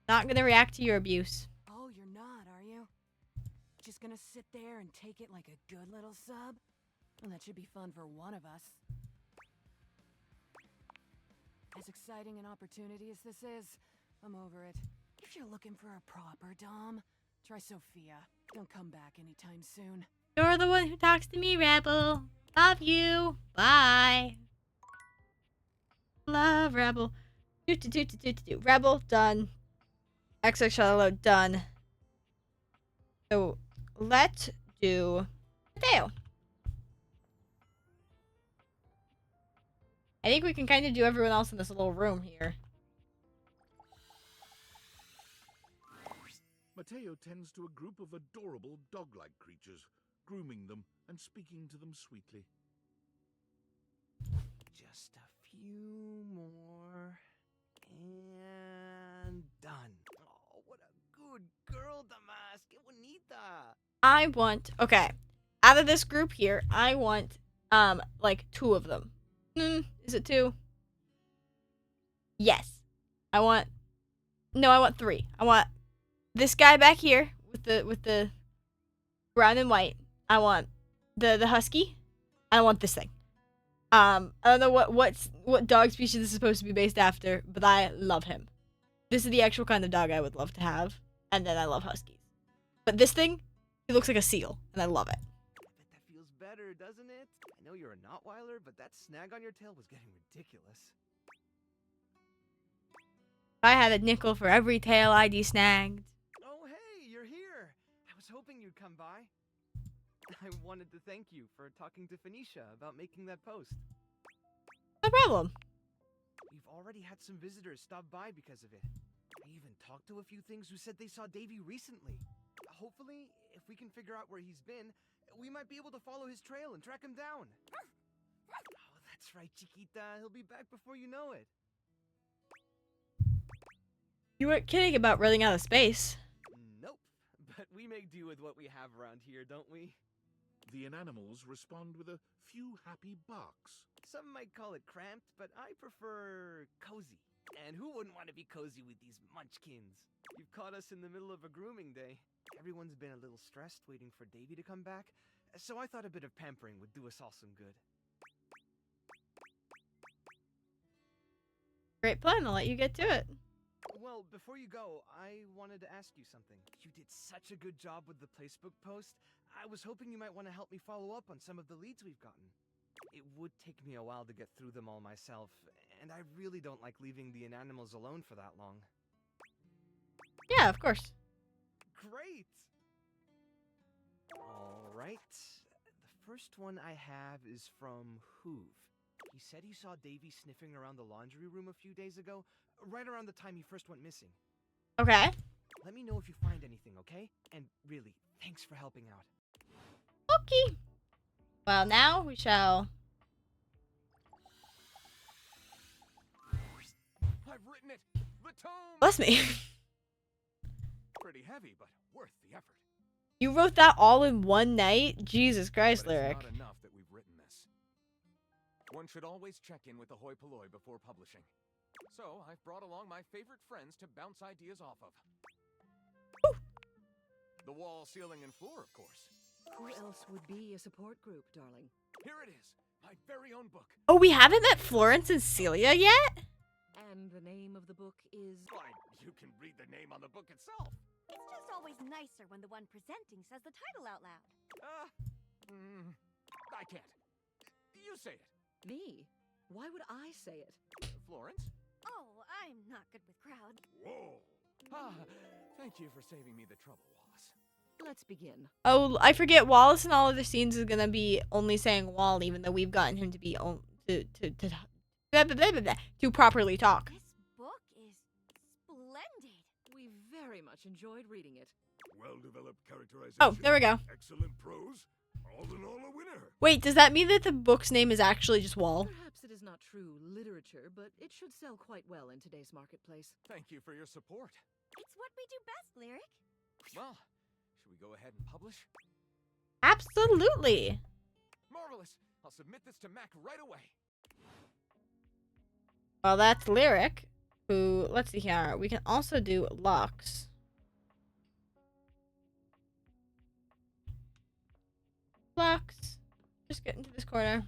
Not gonna react to your abuse. Oh, you're not, are you? Just gonna sit there and take it like a good little sub? Well, that should be fun for one of us. As exciting an opportunity as this is, I'm over it. If you're looking for a proper dom, try Sophia. Don't come back anytime soon. You're the one who talks to me, Rebel. Love you. Bye. Love Rebel. Do. Rebel, done. XX Shallow, done. So, let's do Mateo. I think we can kind of do everyone else in this little room here. Mateo tends to a group of adorable dog-like creatures, grooming them and speaking to them sweetly. Just a few more. And done. Oh, what a good girl, Damas. Que bonita. I want, okay, out of this group here, I want, like 2 of them. Is it 2? Yes. I want 3. I want this guy back here with the brown and white. I want the husky. I want this thing. I don't know what dog species this is supposed to be based after, but I love him. This is the actual kind of dog I would love to have, and then I love huskies. But this thing, he looks like a seal, and I love it. I bet that feels better, doesn't it? I know you're a Knottweiler, but that snag on your tail was getting ridiculous. I had a nickel for every tail I desnagged. Oh, hey, you're here. I was hoping you'd come by. I wanted to thank you for talking to Phoenicia about making that post. No problem. We've already had some visitors stop by because of it. I even talked to a few things who said they saw Davy recently. Hopefully, if we can figure out where he's been, we might be able to follow his trail and track him down. Oh, that's right, Chiquita. He'll be back before you know it. You weren't kidding about running out of space. Nope. But we make do with what we have around here, don't we? The inanimals respond with a few happy barks. Some might call it cramped, but I prefer cozy. And who wouldn't want to be cozy with these munchkins? You've caught us in the middle of a grooming day. Everyone's been a little stressed waiting for Davy to come back, so I thought a bit of pampering would do us all some good. Great plan. I'll let you get to it. Well, before you go, I wanted to ask you something. You did such a good job with the Placebook post. I was hoping you might want to help me follow up on some of the leads we've gotten. It would take me a while to get through them all myself, and I really don't like leaving the inanimals alone for that long. Yeah, of course. Great! Alright. The first one I have is from Hoove. He said he saw Davy sniffing around the laundry room a few days ago, right around the time he first went missing. Okay. Let me know if you find anything, okay? And really, thanks for helping out. Okay. Well, now we shall... I've written it! The tome! Bless me. Pretty heavy, but worth the effort. You wrote that all in one night? Jesus Christ, But it's Lyric. not enough that we've written this. One should always check in with the hoi polloi before publishing. So, I've brought along my favorite friends to bounce ideas off of. Woo. The wall, ceiling, and floor, of course. Who else would be a support group, darling? Here it is, my very own book. Oh, we haven't met Florence and Celia yet? And the name of the book is... Why, you can read the name on the book itself. It's just always nicer when the one presenting says the title out loud. I can't. You say it. Me? Why would I say it? Florence? Oh, I'm not good with crowds. Whoa. Thank you for saving me the trouble, Wallace. Let's begin. Oh, I forget. Wallace in all other scenes is gonna be only saying Wall, even though we've gotten him to be to properly talk. This book is splendid. We very much enjoyed reading it. Well-developed characterization. Oh, there we go. Excellent prose. All in all, a winner. Wait, does that mean that the book's name is actually just Wall? Perhaps it is not true literature, but it should sell quite well in today's marketplace. Thank you for your support. It's what we do best, Lyric. Well, should we go ahead and publish? Absolutely. Marvelous. I'll submit this to Mac right away. Well, that's Lyric, who, let's see here, we can also do Lux. Lux, just get into this corner.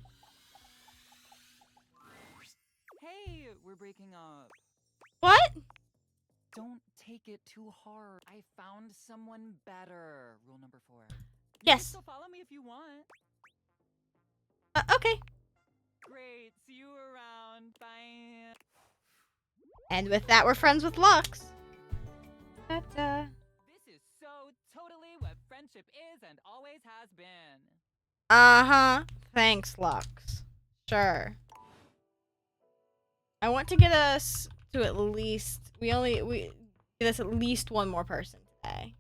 Hey, we're breaking up. What? Don't take it too hard. I found someone better. Rule number 4. You Yes. can still follow me if you want. Okay. Great. See you around. Bye. And with that, we're friends with Lux. Ta-ta. This is so totally what friendship is and always has been. Uh-huh. Thanks, Lux. Sure. I want to get us to at least... We get us at least one more person today.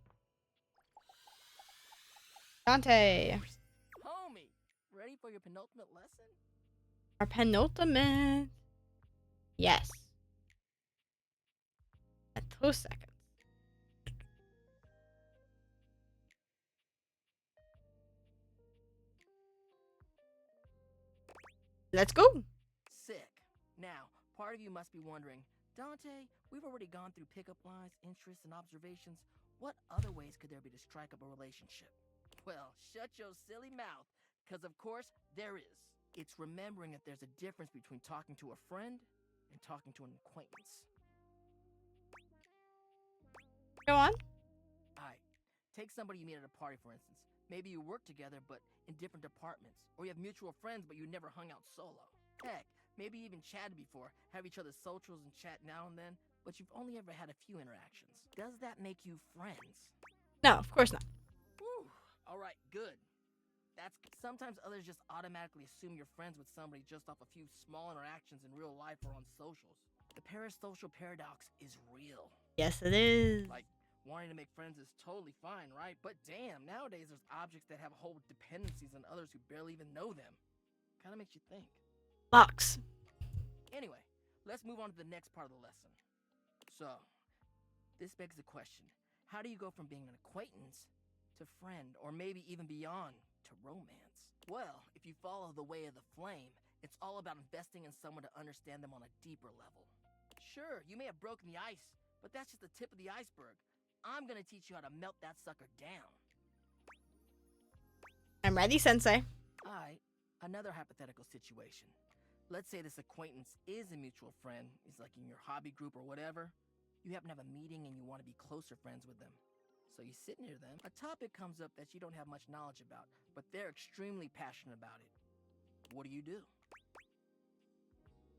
Dante. Homie, ready for your penultimate lesson? Our penultimate. Yes. At 2 seconds. Let's go. Sick. Now, part of you must be wondering, Dante, we've already gone through pickup lines, interests, and observations. What other ways could there be to strike up a relationship? Well, shut your silly mouth, because of course there is. It's remembering that there's a difference between talking to a friend and talking to an acquaintance. Go on. Alright, take somebody you meet at a party, for instance. Maybe you work together, but in different departments. Or you have mutual friends, but you never hung out solo. Heck, maybe you even chatted before, have each other's socials and chat now and then, but you've only ever had a few interactions. Does that make you friends? No, of course not. Whew. Alright, good. Sometimes others just automatically assume you're friends with somebody just off a few small interactions in real life or on socials. The parasocial paradox is real. Yes, it is. Like, wanting to make friends is totally fine, right? But damn, nowadays there's objects that have whole dependencies on others who barely even know them. Kinda makes you think. Lux. Anyway, let's move on to the next part of the lesson. So, this begs the question. How do you go from being an acquaintance to friend, or maybe even beyond, to romance? Well, if you follow the way of the flame, it's all about investing in someone to understand them on a deeper level. Sure, you may have broken the ice, but that's just the tip of the iceberg. I'm gonna teach you how to melt that sucker down. I'm ready, Sensei. Alright, another hypothetical situation. Let's say this acquaintance is a mutual friend, is like in your hobby group or whatever. You happen to have a meeting and you want to be closer friends with them. So you sit near them, a topic comes up that you don't have much knowledge about, but they're extremely passionate about it. What do?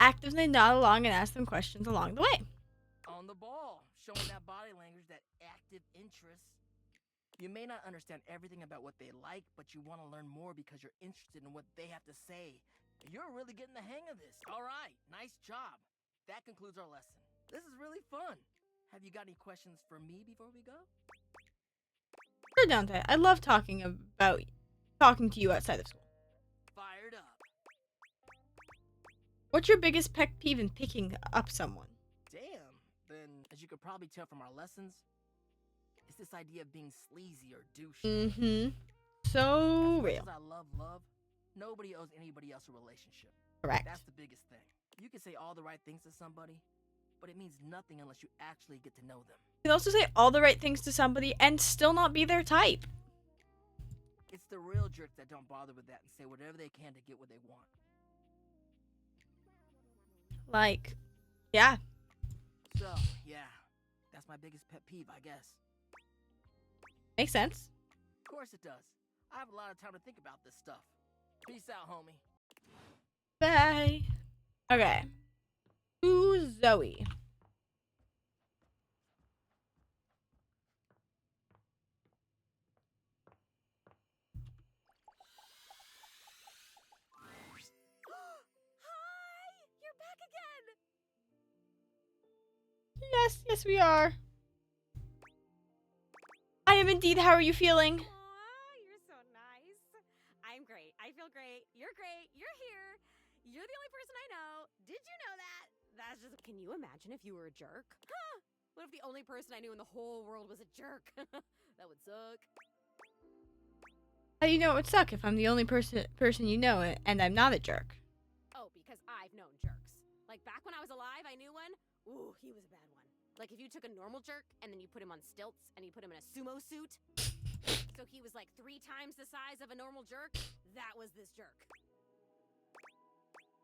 Actively nod along and ask them questions along the way. On the ball, showing that body language, that active interest. You may not understand everything about what they like, but you want to learn more because you're interested in what they have to say. You're really getting the hang of this. All right, nice job. That concludes our lesson. This is really fun. Have you got any questions for me before we go? Sure, Dante. I love talking to you outside of school. Fired up. What's your biggest pet peeve in picking up someone? Damn. Then, as you could probably tell from our lessons, it's this idea of being sleazy or douchey. Mm-hmm. So as real. much as I love, nobody owes anybody else a relationship. Correct. That's the biggest thing. You can say all the right things to somebody, but it means nothing unless you actually get to know them. You can also say all the right things to somebody and still not be their type. It's the real jerks that don't bother with that and say whatever they can to get what they want. Like, yeah, So, yeah, that's my biggest pet peeve, I guess. Makes sense. Of course it does. I have a lot of time to think about this stuff. Peace out, homie. Bye. Okay. Who's Zoe? Hi! You're back again! Yes, we are. I am indeed. How are you feeling? Aw, you're so nice. I'm great. I feel great. You're great. You're here. You're the only person I know. Did you know that? That's just. Can you imagine if you were a jerk? Huh? What if the only person I knew in the whole world was a jerk? That would suck. How do you know it would suck if I'm the only person you know and I'm not a jerk? Oh, because I've known jerks. Like back when I was alive, I knew one. Ooh, he was a bad one. Like if you took a normal jerk and then you put him on stilts and you put him in a sumo suit, so he was like 3 times the size of a normal jerk, that was this jerk.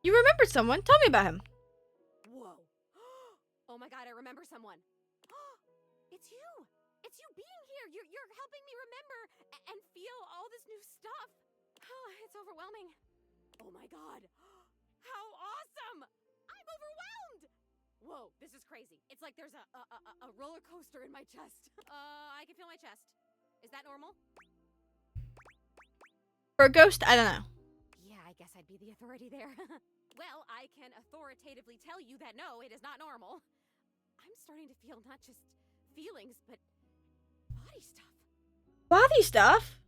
You remembered someone? Tell me about him. Whoa. Oh my god, I remember someone. It's you. It's you being here. You're helping me remember and feel all this new stuff. It's overwhelming. Oh my god. How awesome. I'm overwhelmed. Whoa, this is crazy. It's like there's a roller coaster in my chest. I can feel my chest. Is that normal? For a ghost, I don't know. Yeah, I guess I'd be the authority there. Well, I can authoritatively tell you that no, it is not normal. I'm starting to feel not just feelings, but body stuff. Body stuff?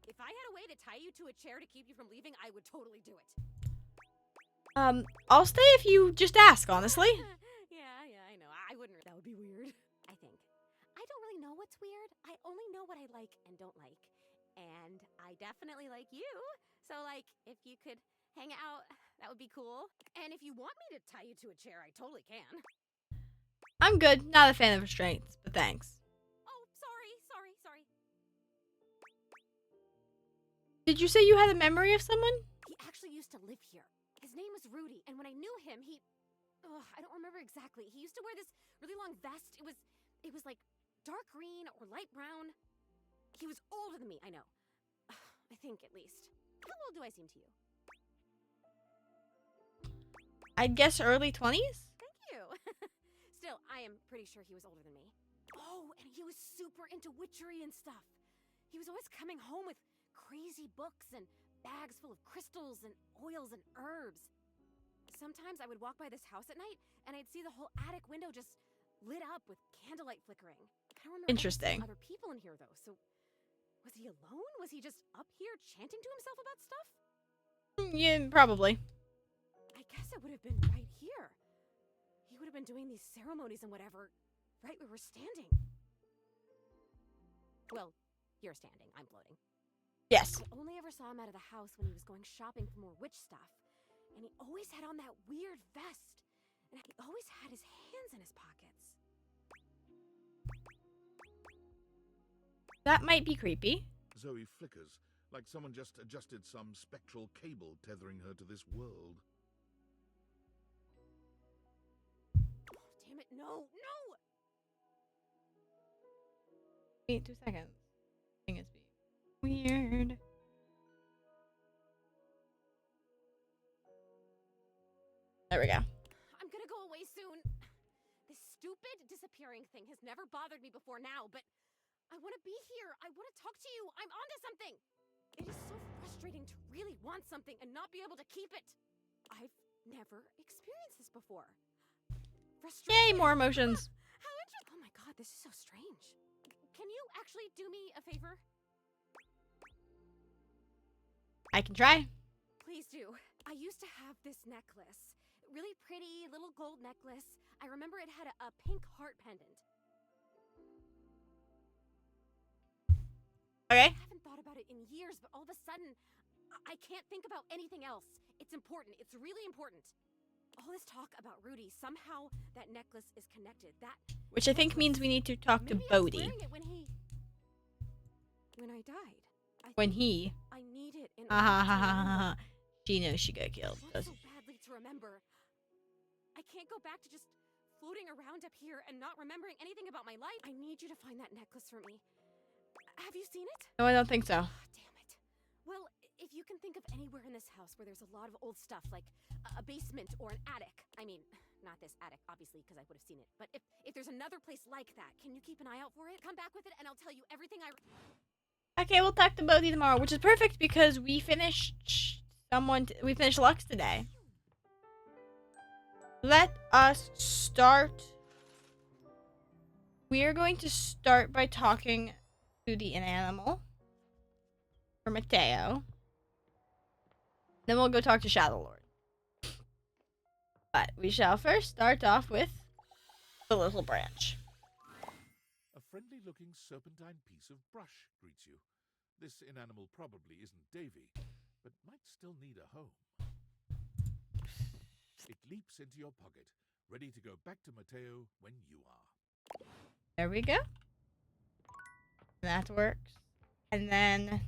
If I had a way to tie you to a chair to keep you from leaving, I would totally do it. I'll stay if you just ask, honestly. Yeah, I know. I wouldn't. That would be weird. I think. I don't really know what's weird. I only know what I like and don't like. And I definitely like you. So, like, if you could hang out, that would be cool. And if you want me to tie you to a chair, I totally can. I'm good. Not a fan of restraints, but thanks. Oh, sorry. Did you say you had a memory of someone? He actually used to live here. His name was Rudy, and when I knew him, I don't remember exactly. He used to wear this really long vest. It was like dark green or light brown. He was older than me, I know. I think, at least. How old do I seem to you? I'd guess early 20s? Thank you. Still, I am pretty sure he was older than me. Oh, and he was super into witchery and stuff. He was always coming home with crazy books and bags full of crystals and oils and herbs. Sometimes I would walk by this house at night and I'd see the whole attic window just lit up with candlelight flickering. I don't remember Interesting. other people in here though, so was he alone? Was he just up here chanting to himself about stuff? Yeah, probably. I guess it would have been right here. He would have been doing these ceremonies and whatever, right where we're standing. Well, you're standing, I'm floating. Yes. I only ever saw him out of the house when he was going shopping for more witch stuff. And he always had on that weird vest. And he always had his hands in his pockets. That might be creepy. Zoe flickers, like someone just adjusted some spectral cable tethering her to this world. Oh, damn it, no! Wait 2 seconds. Thing is being weird. There we go. I'm gonna go away soon. This stupid disappearing thing has never bothered me before now, but I want to be here. I want to talk to you. I'm onto something. It is so frustrating to really want something and not be able to keep it. I've never experienced this before. Yay, more emotions. How interesting. Oh my god, this is so strange. Can you actually do me a favor? I can try. Please do. I used to have this necklace. Really pretty little gold necklace. I remember it had a pink heart pendant. Okay. I haven't thought about it in years, but all of a sudden, I can't think about anything else. It's important. It's really important. All this talk about Rudy, somehow that necklace is connected. Which I think means we need to talk to Maybe I was Bodhi. wearing it when I died. I need it in Ha order ha to ha ha remember. ha. She knows she got killed, I want doesn't so badly to remember. I can't go back to just floating around up here and not remembering anything about my life. I need you to find that necklace for me. Have you seen it? No, I don't think so. Damn it. Well, if you can think of anywhere in this house where there's a lot of old stuff, like a basement or an attic. I mean, not this attic, obviously, because I would have seen it. But if there's another place like that, can you keep an eye out for it? Come back with it and I'll tell you everything I... Okay, we'll talk to Bodhi tomorrow, which is perfect because we finished we finished Lux today. Let us start. We are going to start by talking to the inanimal for Mateo. Then we'll go talk to Shadow Lord. But we shall first start off with the little branch. A friendly-looking serpentine piece of brush greets you. This inanimal probably isn't Davy, but might still need a home. It leaps into your pocket, ready to go back to Mateo when you are. There we go. That works. And then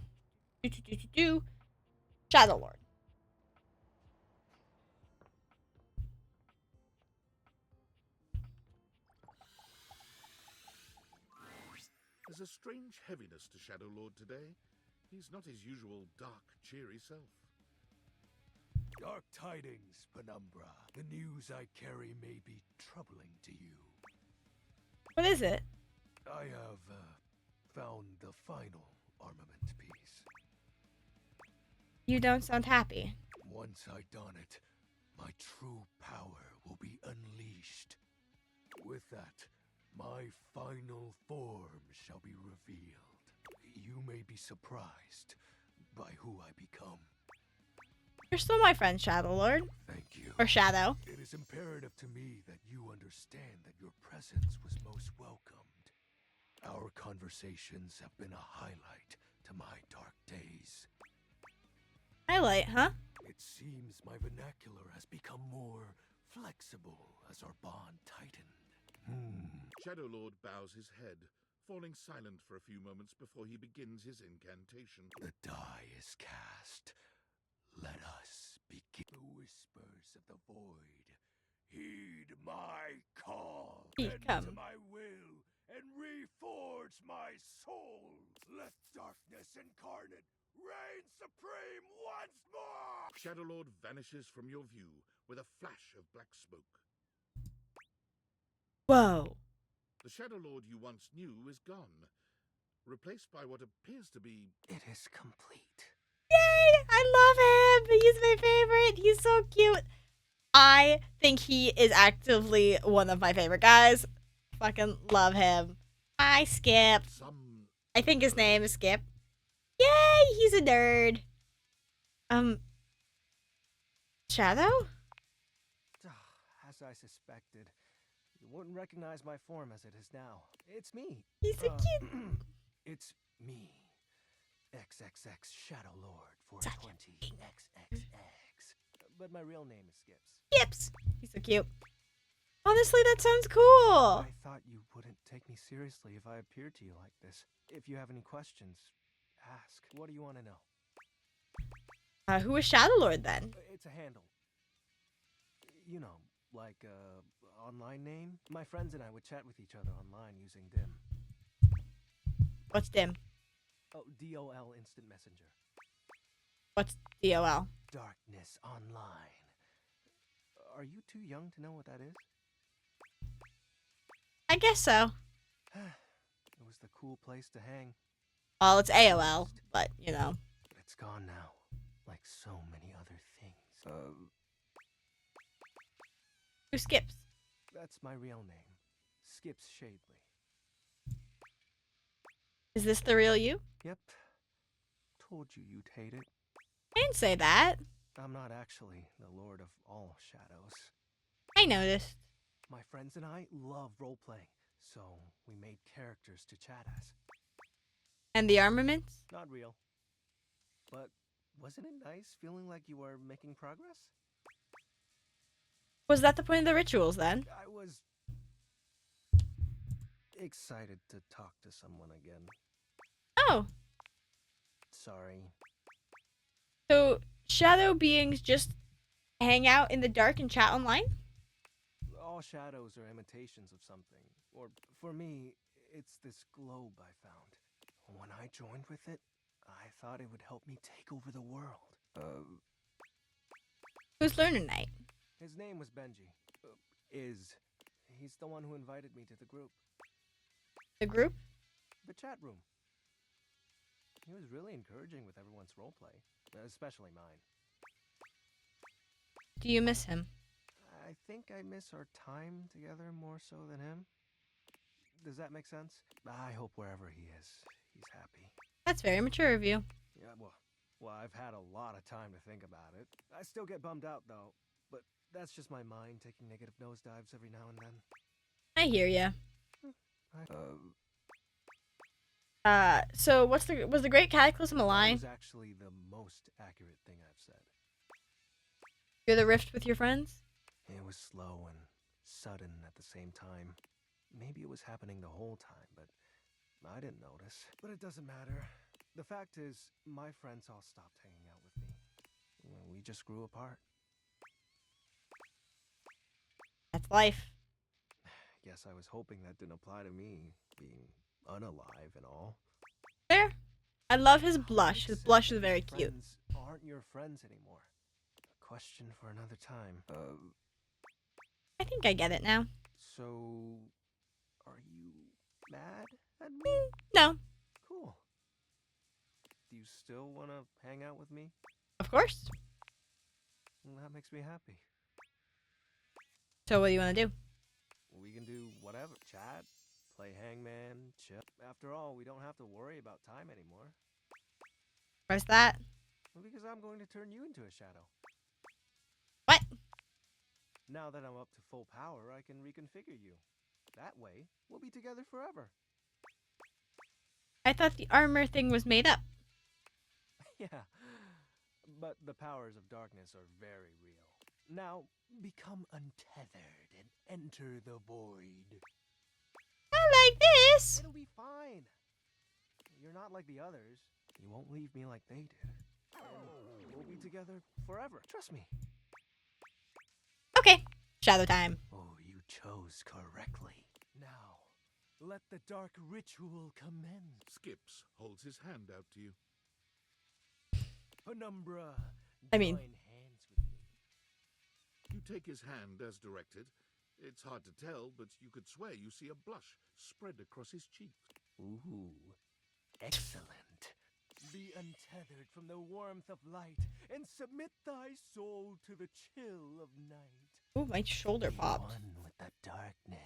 Shadow Lord. There's a strange heaviness to Shadow Lord today. He's not his usual dark, cheery self. Dark tidings, Penumbra. The news I carry may be troubling to you. What is it? I have found the final armament piece. You don't sound happy. Once I don it, my true power will be unleashed. With that, my final form shall be revealed. You may be surprised by who I become. You're still my friend, Shadow Lord. Thank you. Or Shadow. It is imperative to me that you understand that your presence was most welcomed. Our conversations have been a highlight to my dark days. Highlight, huh? It seems my vernacular has become more flexible as our bond tightened. Shadow Lord bows his head, falling silent for a few moments before he begins his incantation. The die is cast. Let us begin. The whispers of the void. Heed my call. Bend to my will and reforge my soul. Let darkness incarnate reign supreme once more. Shadow Lord vanishes from your view with a flash of black smoke. Whoa. The Shadow Lord you once knew is gone, replaced by what appears to be... It is complete. Yay! I love him! He's my favorite. He's so cute. I think he is actively one of my favorite guys. Fucking love him. Hi, Skip. I think his name is Skip. Yay! He's a nerd. Shadow? As I suspected. You wouldn't recognize my form as it is now. It's me. He's so cute. It's me. XXX Shadow Lord 420 XXX. But my real name is Skips. Skips. He's so cute. Honestly, that sounds cool. I thought you wouldn't take me seriously if I appeared to you like this. If you have any questions, ask. What do you want to know? Who is Shadow Lord then? It's a handle. You know, like online name. My friends and I would chat with each other online using DIM. What's DIM? Oh, DOL Instant Messenger. What's DOL? Darkness Online. Are you too young to know what that is? I guess so. It was the cool place to hang. Well, it's AOL, but, you know. But it's gone now. Like so many other things. Who Skips? That's my real name. Skips Shadley. Is this the real you? Yep. Told you you'd hate it. I didn't say that. I'm not actually the Lord of all Shadows. I noticed. My friends and I love role-playing, so we made characters to chat as. And the armaments? Not real. But wasn't it nice feeling like you were making progress? Was that the point of the rituals then? I was excited to talk to someone again. Oh. Sorry. So, shadow beings just hang out in the dark and chat online? all shadows are imitations of something. Or, for me, it's this globe I found. When I joined with it, I thought it would help me take over the world. Who's learning night? His name was Benji. He's the one who invited me to the group. The group? The chat room. He was really encouraging with everyone's roleplay, especially mine. Do you miss him? I think I miss our time together more so than him. Does that make sense? I hope wherever he is, he's happy. That's very mature of you. Yeah, well, I've had a lot of time to think about it. I still get bummed out, though. But that's just my mind taking negative nosedives every now and then. I hear ya. So was the Great Cataclysm a lie? That was actually the most accurate thing I've said. You're the rift with your friends? It was slow and sudden at the same time. Maybe it was happening the whole time, but I didn't notice. But it doesn't matter. The fact is, my friends all stopped hanging out with me. We just grew apart. That's life. Guess I was hoping that didn't apply to me, being unalive and all. There. I love his blush. His blush is very cute. Friends aren't your friends anymore. A question for another time. I think I get it now. So, are you mad at me? No. Cool. Do you still want to hang out with me? Of course. That makes me happy. So what do you want to do? We can do whatever. Chat, play hangman, chill. After all, we don't have to worry about time anymore. Where's that? Well, because I'm going to turn you into a shadow. What? Now that I'm up to full power, I can reconfigure you. That way, we'll be together forever. I thought the armor thing was made up. Yeah, but the powers of darkness are very real. Now, become untethered and enter the void. I like this. It'll be fine. You're not like the others. You won't leave me like they did. And we'll be together forever. Trust me. Okay. Shadow time. Oh, you chose correctly. Now, let the dark ritual commence. Skips holds his hand out to you. Penumbra, I mean, join hands with me. You take his hand as directed. It's hard to tell, but you could swear you see a blush spread across his cheek. Ooh, excellent. Be untethered from the warmth of light and submit thy soul to the chill of night. Ooh, my shoulder Be popped. one with the darkness.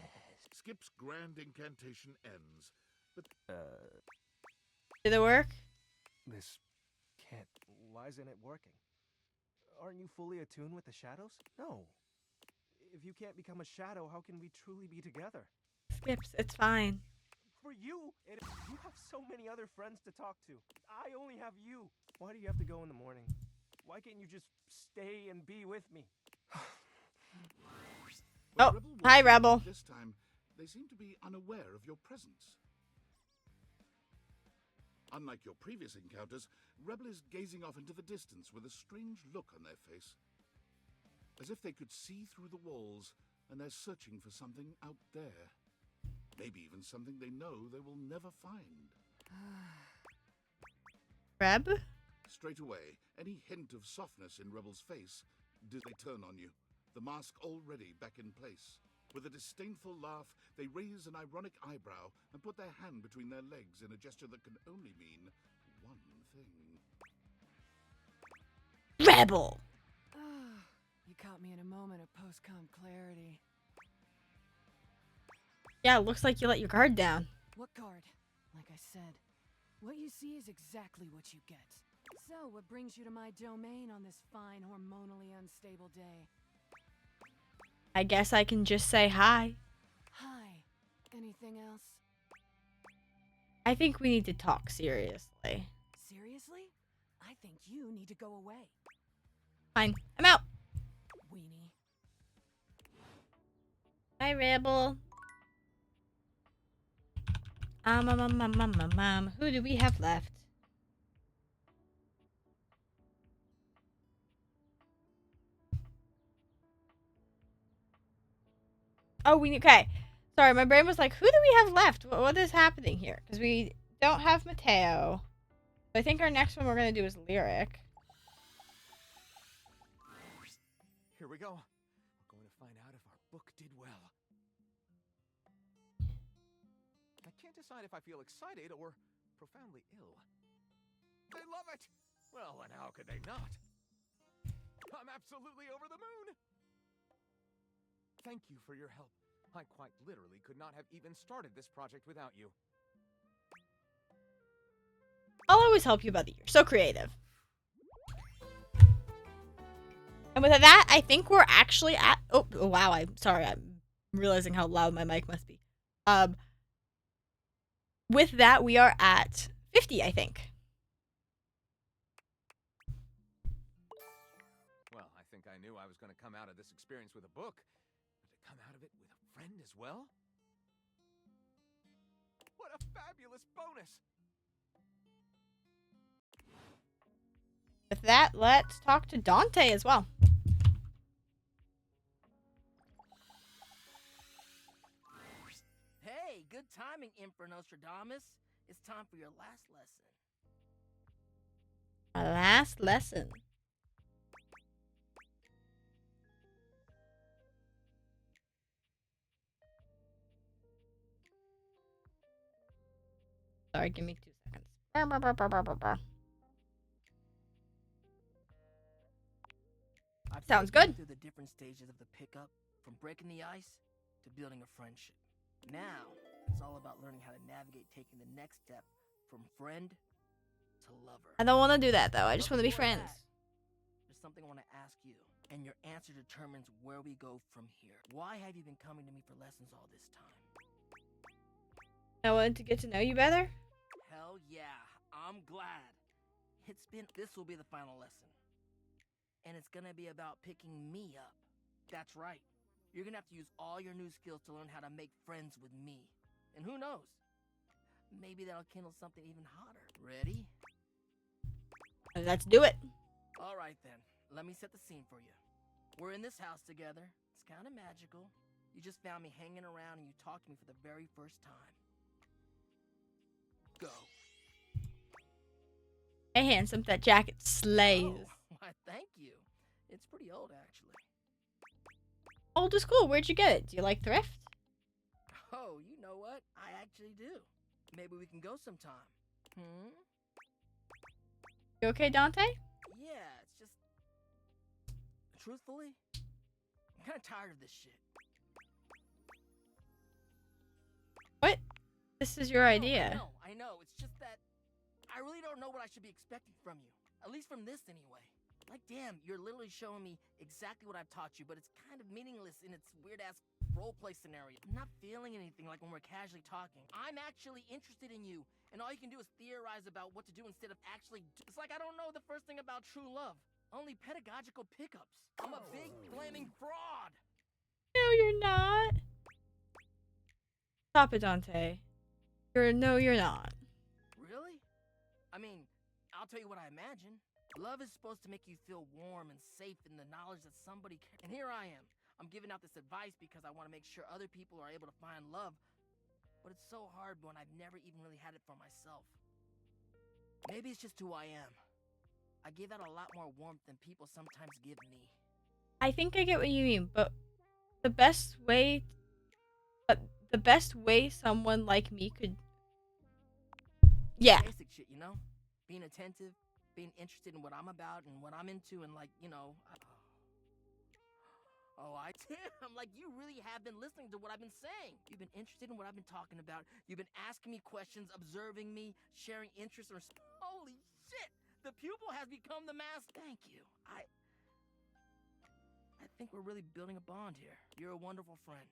Skip's grand incantation ends, but Did it work? This can't. Why isn't it working? Aren't you fully attuned with the shadows? No. If you can't become a shadow, how can we truly be together? Skips, it's fine. For you, you have so many other friends to talk to. I only have you. Why do you have to go in the morning? Why can't you just stay and be with me? Oh, hi, Rebel. This time, they seem to be unaware of your presence. Unlike your previous encounters, Rebel is gazing off into the distance with a strange look on their face. As if they could see through the walls, and they're searching for something out there. Maybe even something they know they will never find. Reb? Straight away, any hint of softness in Rebel's face, did they turn on you, the mask already back in place. With a disdainful laugh, they raise an ironic eyebrow and put their hand between their legs in a gesture that can only mean one thing. Rebel! You caught me in a moment of post-com clarity. Yeah, it looks like you let your guard down. What guard? Like I said, what you see is exactly what you get. So, what brings you to my domain on this fine, hormonally unstable day? I guess I can just say hi. Hi. Anything else? I think we need to talk seriously. Seriously? I think you need to go away. Fine, I'm out. Weenie. Bye, Rebel. Who do we have left? Oh, okay. Sorry, my brain was like, who do we have left? What is happening here? Because we don't have Mateo. I think our next one we're gonna do is Lyric. Here we go. We're going to find out if our book did well. I can't decide if I feel excited or profoundly ill. They love it! Well, and how could they not? I'm absolutely over the moon! Thank you for your help. I quite literally could not have even started this project without you. I'll always help you, buddy. You're so creative. And with that, I think we're actually at... Oh, wow. I'm sorry. I'm realizing how loud my mic must be. With that, we are at 50, I think. Well, I think I knew I was going to come out of this experience with a book, but to come out of it with a friend as well? What a fabulous bonus! With that, let's talk to Dante as well. Hey, good timing, Emperor Nostradamus. It's time for your last lesson. Our last lesson. Sorry, give me 2 seconds. I've Sounds taken you good. through the different stages of the pickup, from breaking the ice to building a friendship. Now, it's all about learning how to navigate taking the next step from friend to lover. I don't want to do that, though. I just But want to be before friends. that, there's something I want to ask you, and your answer determines where we go from here. Why have you been coming to me for lessons all this time? I wanted to get to know you better. Hell yeah, I'm glad. This will be the final lesson. And it's gonna be about picking me up. That's right. You're gonna have to use all your new skills to learn how to make friends with me. And who knows? Maybe that'll kindle something even hotter. Ready? Let's do it. Alright then, let me set the scene for you. We're in this house together. It's kinda magical. You just found me hanging around and you talked to me for the very first time. Go. Hey, handsome, that jacket slays. Oh, why, thank you. It's pretty old, actually. Old is cool. Where'd you get it? Do you like thrift? Oh, you know what? I actually do. Maybe we can go sometime. Hmm? You okay, Dante? Yeah, it's just... Truthfully, I'm kinda tired of this shit. What? This is your idea. I know. It's just that I really don't know what I should be expecting from you. At least from this, anyway. Like, damn, you're literally showing me exactly what I've taught you, but it's kind of meaningless in its weird-ass roleplay scenario. I'm not feeling anything like when we're casually talking. I'm actually interested in you, and all you can do is theorize about what to do instead of actually It's like I don't know the first thing about true love. Only pedagogical pickups. I'm a big, flaming fraud! No, you're not. Stop it, Dante. No, you're not. Really? I mean, I'll tell you what I imagine. Love is supposed to make you feel warm and safe in the knowledge that somebody cares. And here I am. I'm giving out this advice because I want to make sure other people are able to find love. But it's so hard when I've never even really had it for myself. Maybe it's just who I am. I give out a lot more warmth than people sometimes give me. I think I get what you mean, but the best way someone like me could... Yeah. Basic shit, you know? Being attentive, being interested in what I'm about and what I'm into, and like, you know... Oh, damn, like you really have been listening to what I've been saying. You've been interested in what I've been talking about. You've been asking me questions, observing me, sharing interests, or... Holy shit! The pupil has become the master. Thank you. I think we're really building a bond here. You're a wonderful friend.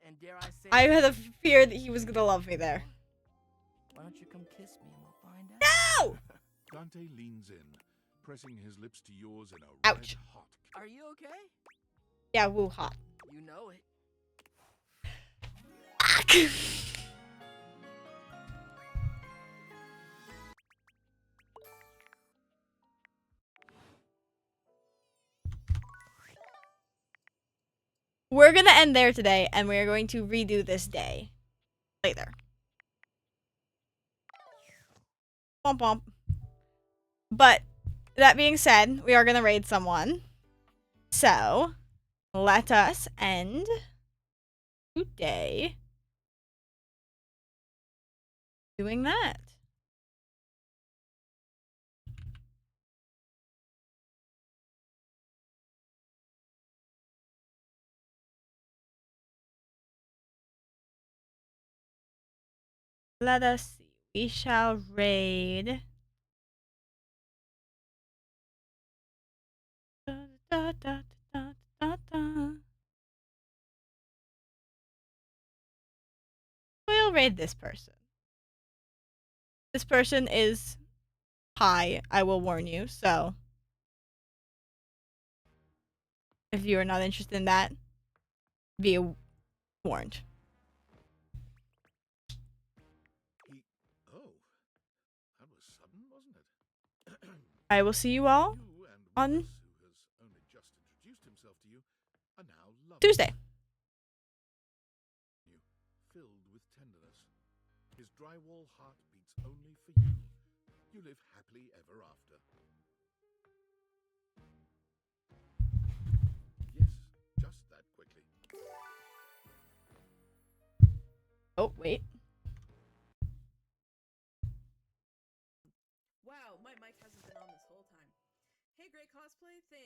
And dare I say... I had a fear that he was gonna love me there. Why don't you come kiss me and we'll find out? No! Dante leans in, pressing his lips to yours in a Ouch. red hot. Are you okay? Yeah, woo, hot. You know it. we're gonna end there today, and we're going to redo this day later. Womp womp. But that being said, we are gonna raid someone. So let us end today doing that. Let us see. We shall raid. Da, da, da, da, da. We'll raid this person. This person is high, I will warn you, so if you are not interested in that, be warned. Oh, that was sudden, wasn't it? I will see you all on Who has only just introduced himself to you, are now lovers. Tuesday. Filled with tenderness. His drywall heart beats only for you. You live happily ever after. Yes, just that quickly. Oh, wait. Wow, my mic hasn't been on this whole time. Hey, great cosplay, thanks.